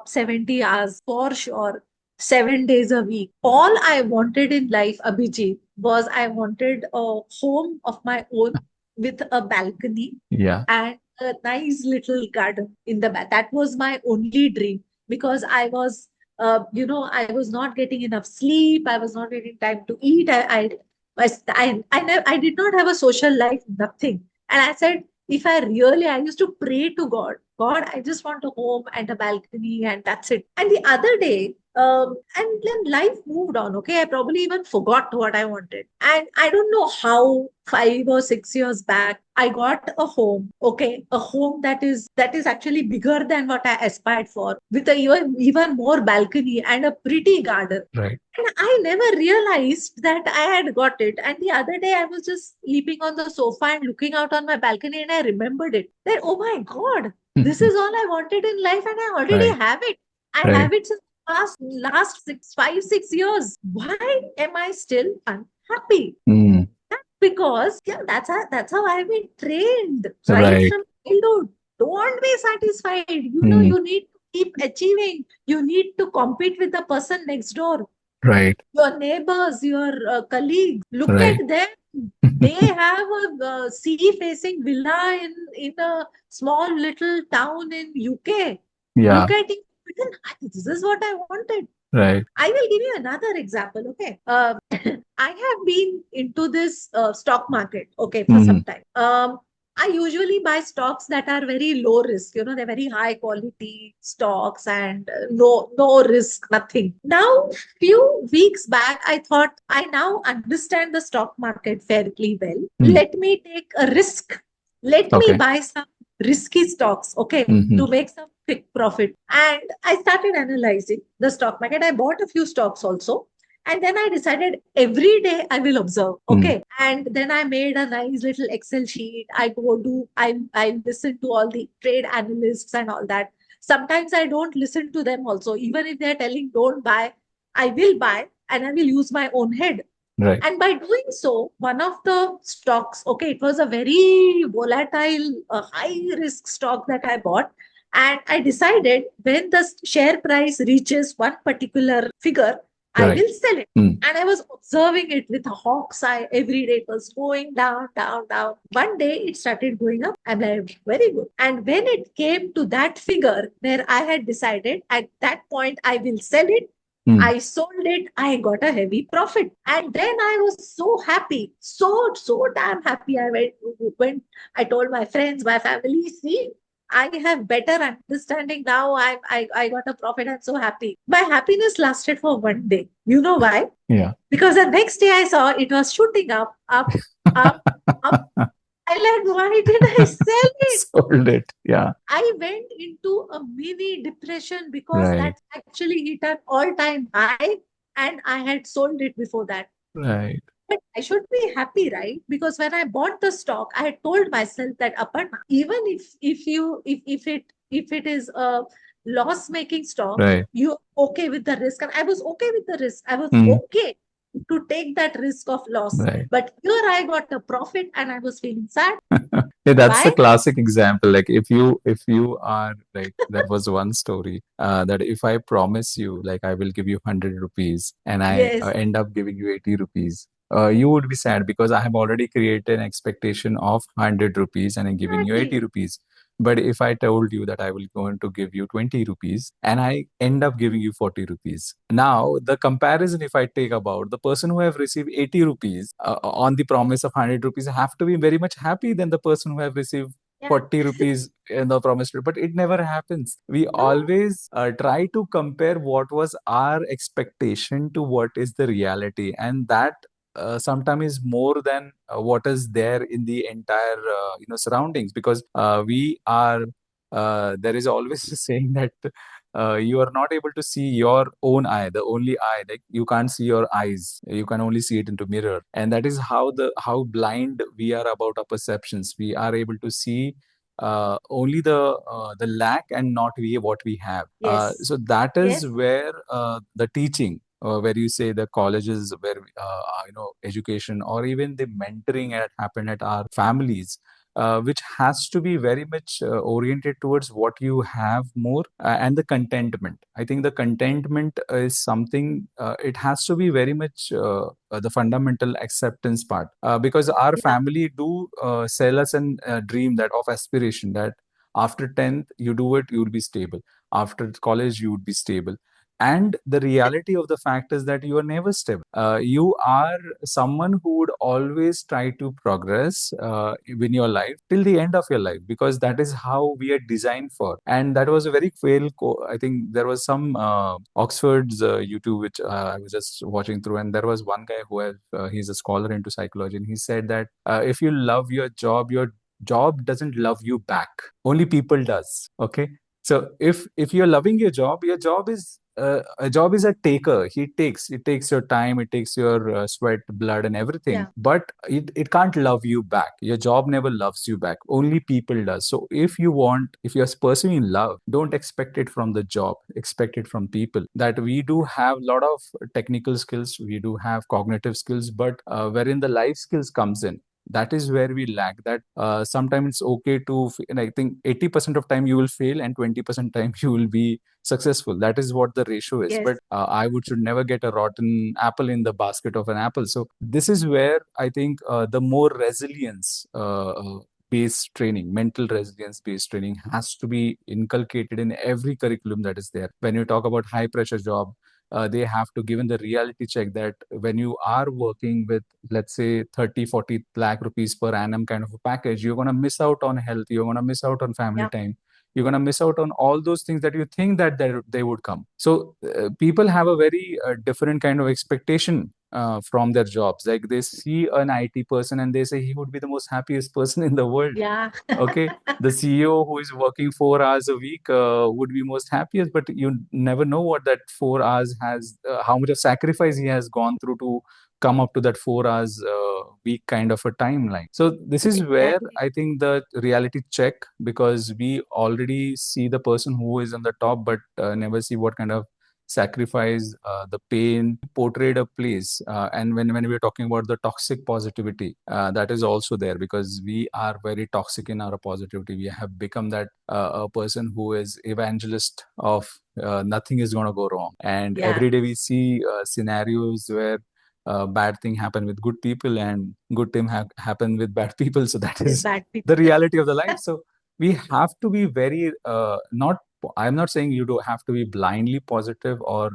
70 hours for sure, 7 days a week. All I wanted in life, Abhijit, was I wanted a home of my own with a balcony Yeah. and a nice little garden in the back. That was my only dream, because I was not getting enough sleep. I was not getting time to eat. I did not have a social life, nothing. And I said, if I used to pray to God God, I just want a home and a balcony, and that's it. And the other day, and then life moved on. Okay, I probably even forgot what I wanted, and I don't know how 5 or 6 years back I got a home. Okay, a home that is actually bigger than what I aspired for, with a even more balcony and a pretty garden. Right. And I never realized that I had got it. And the other day, I was just sleeping on the sofa and looking out on my balcony, and I remembered it. That, oh my God, this is all I wanted in life, and I already Right. have it. I Right. have it since last 6 5 6 years. Why am I still unhappy? Mm. Because yeah, that's how I've been trained right Right. from childhood. Don't be satisfied. Mm. You need to keep achieving. You need to compete with the person next door, Right. your neighbors, your colleagues. Look Right. at them. They have a sea-facing villa in a small little town in UK. Yeah. Look at it. This is what I wanted. Right. I will give you another example. Okay, I have been into this stock market. Okay, for Hmm. some time. I usually buy stocks that are very low risk. They're very high quality stocks, and no risk, nothing. Now, few weeks back, I thought I now understand the stock market fairly well. Mm. Let me take a risk. Let me Okay. buy some risky stocks. Okay, Hmm. to make some quick profit. And I started analyzing the stock market. I bought a few stocks also. And then I decided every day I will observe. Mm. Okay. And then I made a nice little Excel sheet. I listen to all the trade analysts and all that. Sometimes I don't listen to them also. Even if they're telling don't buy, I will buy and I will use my own head. Right. And by doing so, one of the stocks, okay, it was a very volatile, high risk stock that I bought. And I decided when the share price reaches one particular figure, I Right. will sell it. Mm. And I was observing it with a hawk's eye every day. It was going down, down, down. One day it started going up. I'm like, very good. And when it came to that figure where I had decided at that point I will sell it, Mm. I sold it, I got a heavy profit. And then I was so happy, so damn happy. Went, I told my friends, my family, see, I have better understanding now. I got a profit. I'm so happy. My happiness lasted for one day. You know why? Yeah. Because the next day I saw it was shooting up, up, up, up. I like, why did I sell it? Sold it. Yeah. I went into a mini depression because Right. that actually hit an all-time high and I had sold it before that. Right. But I should be happy, right? Because when I bought the stock, I had told myself that Aparna, even if it is a loss-making stock, Right. you're okay with the risk. And I was okay with the risk. I was Mm. okay to take that risk of loss. Right. But here I got a profit and I was feeling sad. Yeah, that's the Why? classic example. Like if you are like there was one story that if I promise you like I will give you 100 rupees and I Yes, end up giving you 80 rupees, you would be sad because I have already created an expectation of 100 rupees and I'm giving you 80 exactly. rupees. But if I told you that I will going to give you 20 rupees and I end up giving you 40 rupees, now the comparison if I take about the person who have received 80 rupees on the promise of 100 rupees have to be very much happy than the person who have received Yeah. 40 rupees in the promised, but it never happens. We No. always try to compare what was our expectation to what is the reality, and that sometimes is more than what is there in the entire surroundings, because we are there is always a saying that you are not able to see your own eye, the only eye, like you can't see your eyes, you can only see it into mirror, and that is how blind we are about our perceptions. We are able to see only the lack and not we what we have. Yes. So that is Yes. where the teaching, where you say the colleges, where education or even the mentoring had happened at our families, which has to be very much oriented towards what you have more, and the contentment. I think the contentment is something, it has to be very much the fundamental acceptance part, because our Yeah. family do sell us an dream that of aspiration that after 10th you do it, you will be stable. After college, you would be stable. And the reality of the fact is that you are never stable. You are someone who would always try to progress in your life till the end of your life, because that is how we are designed for. And that was a very I think there was some Oxford's YouTube which I was just watching through, and there was one guy who has he's a scholar into psychology, and he said that if you love your job doesn't love you back. Only people does. Okay. So if you're loving your job is a job is a taker. It takes your time, it takes your sweat, blood, and everything. Yeah. But it can't love you back. Your job never loves you back. Only people does. So if you're pursuing love, don't expect it from the job. Expect it from people. That we do have a lot of technical skills, we do have cognitive skills, but wherein the life skills comes in, that is where we lack. That sometimes it's okay to, and I think 80% of time you will fail and 20% time you will be successful. That is what the ratio is. Yes. But I would should never get a rotten apple in the basket of an apple. So this is where I think the more resilience based training, mental resilience based training has to be inculcated in every curriculum that is there. When you talk about high pressure job, they have to given the reality check that when you are working with, let's say, 30-40 lakh rupees per annum kind of a package, you're going to miss out on health, you're going to miss out on family Yeah. time, you're going to miss out on all those things that you think that they would come. So people have a very different kind of expectation from their jobs. Like they see an IT person and they say he would be the most happiest person in the world. Yeah. Okay, the CEO who is working 4 hours a week would be most happiest, but you never know what that 4 hours has, how much of sacrifice he has gone through to come up to that 4 hours week kind of a timeline. So this is where Exactly. I think the reality check, because we already see the person who is on the top, but never see what kind of sacrifice, the pain portrayed a place. And when we're talking about the toxic positivity, that is also there, because we are very toxic in our positivity. We have become that a person who is evangelist of nothing is going to go wrong. And Yeah. every day we see scenarios where bad thing happen with good people and good thing happen with bad people. So that With is bad the people. reality of the life. So we have to be very not I'm not saying you do have to be blindly positive or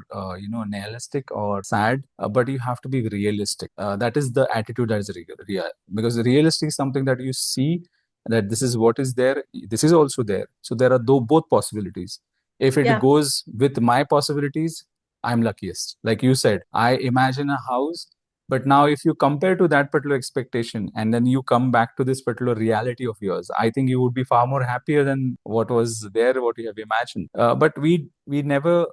nihilistic or sad, but you have to be realistic. That is the attitude that is real, because realistic is something that you see that this is what is there, this is also there. So there are both possibilities. If it Yeah. goes with my possibilities, I'm luckiest. Like you said, I imagine a house, but now if you compare to that particular expectation and then you come back to this particular reality of yours, I think you would be far more happier than what was there, what you have imagined. But we never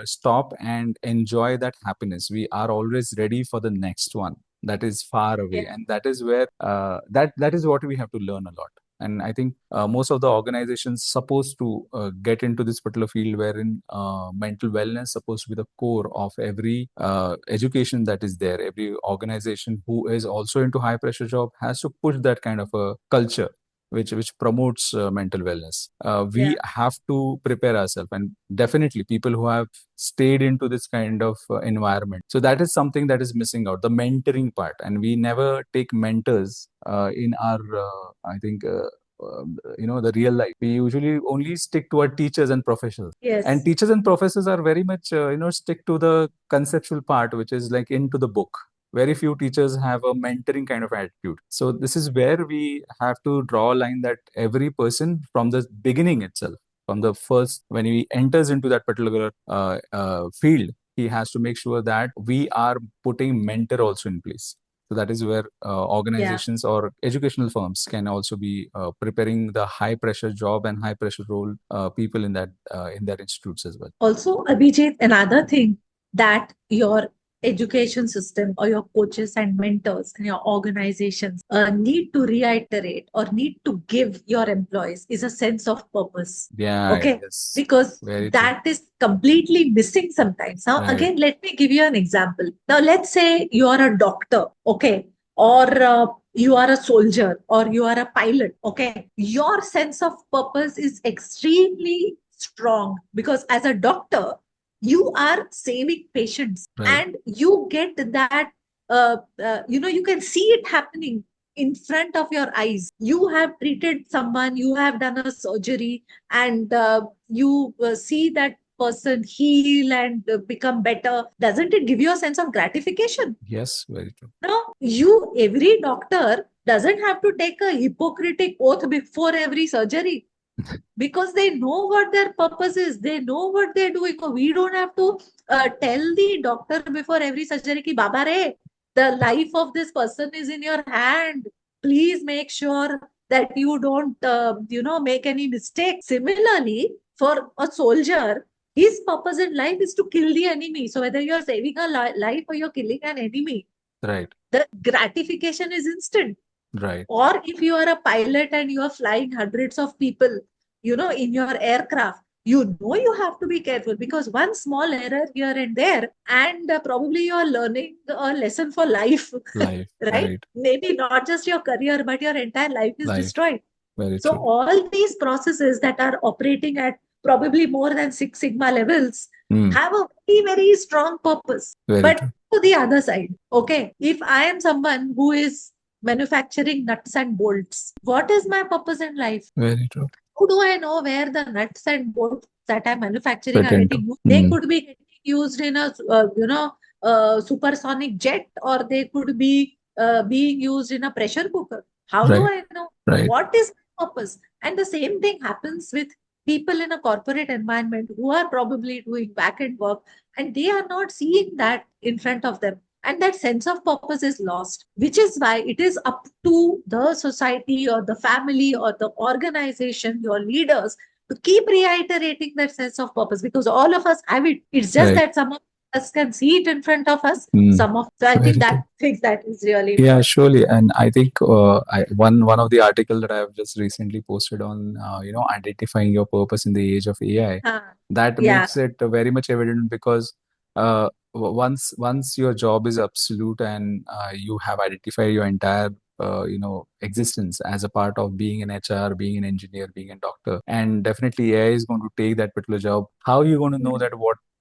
stop and enjoy that happiness. We are always ready for the next one that is far away, Yeah. and that is where that is what we have to learn a lot. And I think most of the organizations supposed to get into this particular field, wherein mental wellness supposed to be the core of every education that is there. Every organization who is also into high pressure job has to push that kind of a culture which promotes mental wellness. We Yeah. have to prepare ourselves, and definitely people who have stayed into this kind of environment. So that is something that is missing out, the mentoring part, and we never take mentors in our I think the real life. We usually only stick to our teachers and professors, and Yes. teachers and professors are very much stick to the conceptual part, which is like into the book. Very few teachers have a mentoring kind of attitude. So this is where we have to draw a line that every person from the beginning itself, from the first when he enters into that particular field, he has to make sure that we are putting mentor also in place. So that is where Yeah. organizations or educational firms can also be preparing the high pressure job and high pressure role people in their institutes as well. Also, Abhijit, another thing that your education system or your coaches and mentors and your organizations need to reiterate or need to give your employees is a sense of purpose. Yeah, Okay. yes, Because very true. that is completely missing sometimes. Now, Right, again, let me give you an example. Now, let's say you are a doctor, okay, or you are a soldier or you are a pilot, okay. Your sense of purpose is extremely strong because as a doctor you are saving patients right, and you get that you can see it happening in front of your eyes. You have treated someone, you have done a surgery, and you see that person heal and become better, doesn't it give you a sense of gratification? Yes, very true. Now, you, every doctor doesn't have to take a Hippocratic oath before every surgery because they know what their purpose is. They know what they're doing. So we don't have to tell the doctor before every surgery ki Baba re, the life of this person is in your hand. Please make sure that you don't, make any mistake. Similarly, for a soldier, his purpose in life is to kill the enemy. So whether you're saving a life or you're killing an enemy, Right, the gratification is instant. right, Or if you are a pilot and you are flying hundreds of people, in your aircraft, you have to be careful because one small error here and there, and probably you are learning a lesson for life, life, right? right, Maybe not just your career, but your entire life is life, destroyed. very So true. all these processes that are operating at probably more than Six Sigma levels Mm, have a very, very strong purpose. very But true, to the other side, okay, if I am someone who is manufacturing nuts and bolts, what is my purpose in life? very true. How do I know where the nuts and bolts that I'm manufacturing Fit are into. getting used? They Mm, could be getting used in a supersonic jet, or they could be being used in a pressure cooker. How do right, I know right, what is my purpose? And the same thing happens with people in a corporate environment who are probably doing back end work, and they are not seeing that in front of them, and that sense of purpose is lost, which is why it is up to the society or the family or the organization, your leaders, to keep reiterating that sense of purpose, because all of us have it. It's just right. that some of us can see it in front of us, Mm, some of, so I think very that true. things that is really Yeah, important. surely. And I think one of the article that I have just recently posted on identifying your purpose in the age of AI, that Yeah. makes it very much evident because once your job is absolute and you have identified your entire existence as a part of being an HR, being an engineer, being a doctor, and definitely AI is going to take that particular job. How are you going to know that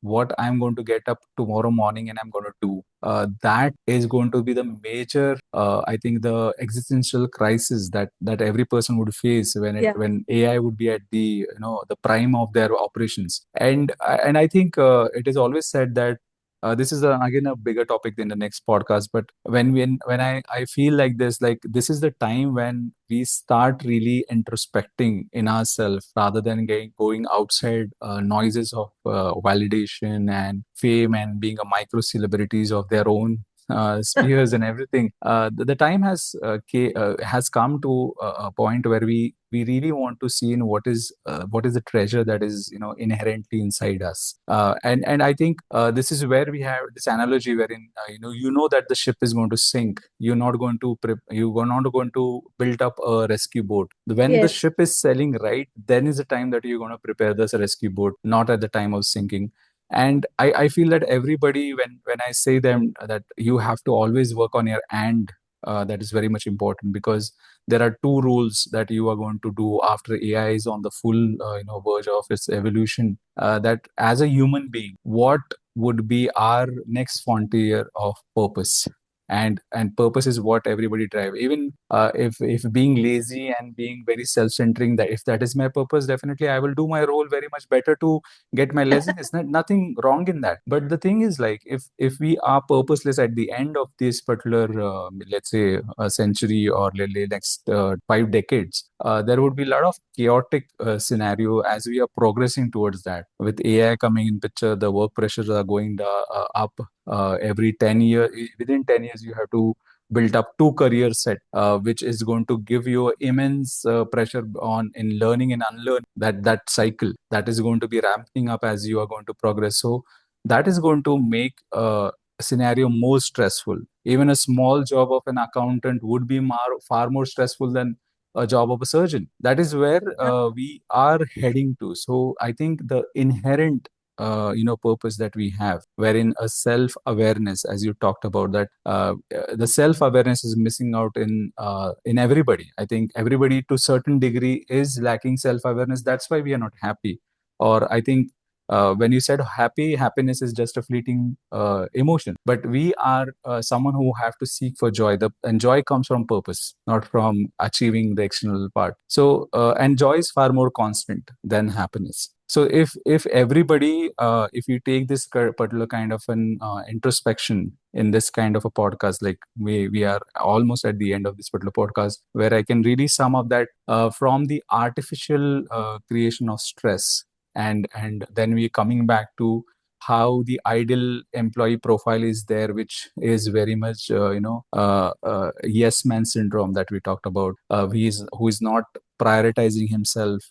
what I'm going to get up tomorrow morning and I'm going to do? That is going to be the major, I think, the existential crisis that every person would face Yeah. when AI would be at the the prime of their operations. And I think it is always said that. This is again a bigger topic than the next podcast, but when I feel like this is the time when we start really introspecting in ourselves rather than going outside noises of validation and fame and being a micro celebrities of their own spheres and everything. The time has come to a point where we really want to see in what is the treasure that is inherently inside us. And I think this is where we have this analogy wherein that the ship is going to sink. You're not going to build up a rescue boat. When the Yes. ship is sailing right, then is the time that you're going to prepare this rescue boat, not at the time of sinking. And I feel that everybody, when I say them that you have to always work on your and, that is very much important because there are two rules that you are going to do after AI is on the full verge of its evolution. That as a human being, what would be our next frontier of purpose? And purpose is what everybody drive. Even if being lazy and being very self-centering, that if that is my purpose, definitely I will do my role very much better to get my laziness. Nothing wrong in that. But the thing is, like, if we are purposeless at the end of this particular, let's say, a century or next 5 decades, there would be a lot of chaotic scenario as we are progressing towards that. With AI coming in picture, the work pressures are going up. Every 10 years, within 10 years, you have to build up two career set, which is going to give you immense pressure on in learning and unlearning. That cycle that is going to be ramping up as you are going to progress. So that is going to make a scenario more stressful. Even a small job of an accountant would be far more stressful than a job of a surgeon. That is where we are heading to. So I think the inherent purpose that we have, wherein a self awareness, as you talked about, that the self awareness is missing out in everybody. I think everybody to certain degree is lacking self awareness. That's why we are not happy. Or I think when you said happiness is just a fleeting emotion, but we are someone who have to seek for joy. And joy comes from purpose, not from achieving the external part. So and joy is far more constant than happiness. So if everybody, if you take this particular kind of an introspection in this kind of a podcast, like we are almost at the end of this particular podcast, where I can really sum up that from the artificial creation of stress, and then we coming back to how the ideal employee profile is there, which is very much yes man syndrome that we talked about. Who is not prioritizing himself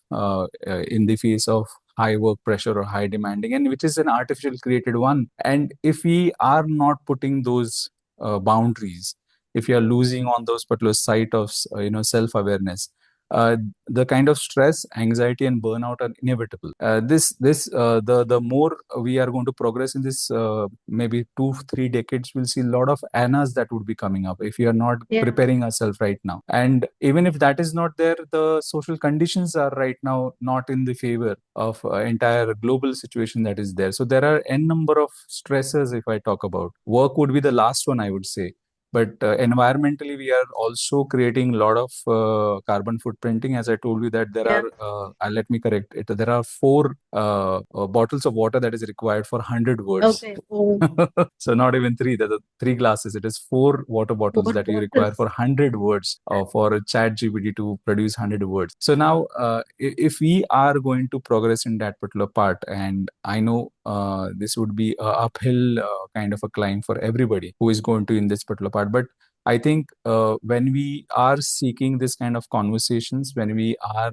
in the face of high work pressure or high demanding, and which is an artificial created one. And if we are not putting those boundaries, if you are losing on those particular site of self awareness, uh, the kind of stress, anxiety, and burnout are inevitable. The more we are going to progress in this, maybe 2 3 decades, we'll see a lot of annas that would be coming up if we are not Yeah. preparing ourselves right now. And even if that is not there, the social conditions are right now not in the favor of entire global situation that is there. So there are n number of stresses. If I talk about work, would be the last one, I would say. But environmentally, we are also creating a lot of carbon footprinting. As I told you, that there Yeah. are, let me correct it, there are 4 bottles of water that is required for 100 words. Okay. Oh, So not even three, there are 3 glasses. It is 4 water bottles more that you require for bottles. 100 words, for a chat GPT to produce 100 words. So now, if we are going to progress in that particular part, and I know this would be a uphill kind of a climb for everybody who is going to in this particular part. But I think when we are seeking this kind of conversations, when we are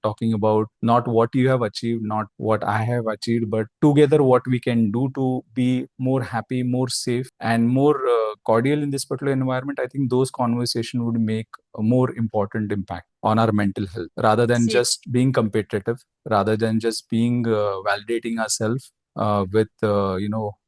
talking about not what you have achieved, not what I have achieved, but together what we can do to be more happy, more safe, and more cordial in this particular environment, I think those conversations would make a more important impact on our mental health, rather than See, just being competitive, rather than just being validating ourselves with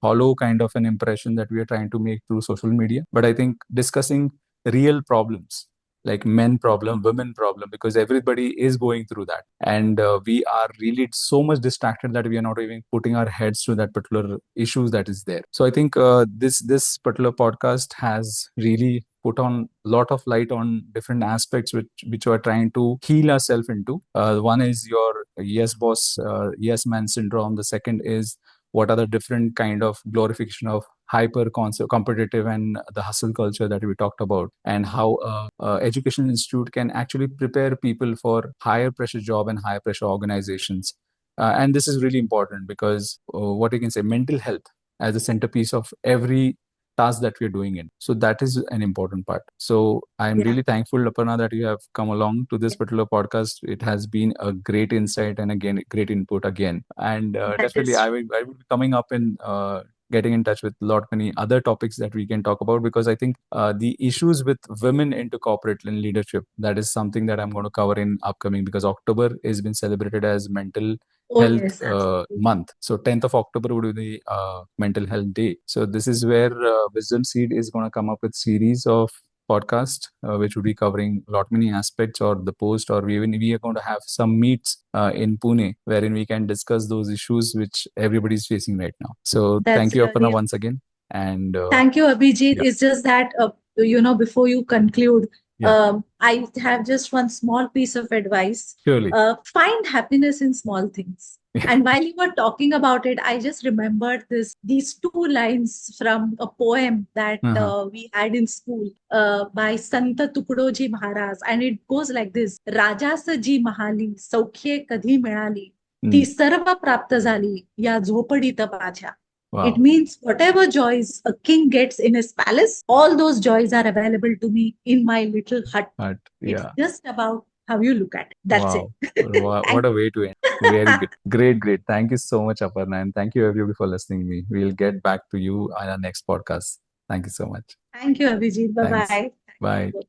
hollow kind of an impression that we are trying to make through social media. But I think discussing real problems, like men problem, women problem, because everybody is going through that, and we are really so much distracted that we are not even putting our heads to that particular issues that is there. So I think this particular podcast has really put on a lot of light on different aspects which we are trying to heal ourselves into. One is your yes boss, yes man syndrome. The second is what are the different kind of glorification of hyper competitive and the hustle culture that we talked about, and how education institute can actually prepare people for higher pressure job and higher pressure organizations. And this is really important because what you can say, mental health as a centerpiece of every task that we're doing in. So that is an important part. So I'm yeah. really thankful, Aparna, that you have come along to this particular podcast. It has been a great insight and again great input again. And That definitely, is I will be coming up in getting in touch with a lot many other topics that we can talk about, because I think the issues with women into corporate and leadership, that is something that I'm going to cover in upcoming, because October has been celebrated as mental Oh, health yes, absolutely. month. So 10th of October would be the mental health day. So this is where Wisdom Seed is going to come up with series of podcast which will be covering a lot many aspects, or the post, or we are going to have some meets in Pune wherein we can discuss those issues which everybody is facing right now. So thank That's you, Aparna, really. once again. And Thank you, Abhijit. yeah, It's just that, before you conclude, yeah, I have just one small piece of advice. surely. Find happiness in small things. And while you were talking about it, I just remembered these two lines from a poem that Uh-huh. we had in school by Santa Tukdoji Maharaj. And it goes like this: Rajasa जी महाली, सौख्ये कधी मिळाली, ती Mm. सर्व प्राप्त झाली या झोपडीत माझ्या. It Wow. means whatever joys a king gets in his palace, all those joys are available to me in my little hut. But It's yeah. just about how you look at it. That's it. Wow. What Thank a way to end. Very good. Great, great. Thank you so much, Aparna. And thank you, everybody, for listening to me. We'll get back to you on our next podcast. Thank you so much. Thank you, Abhijit. Bye Thanks. bye. Bye.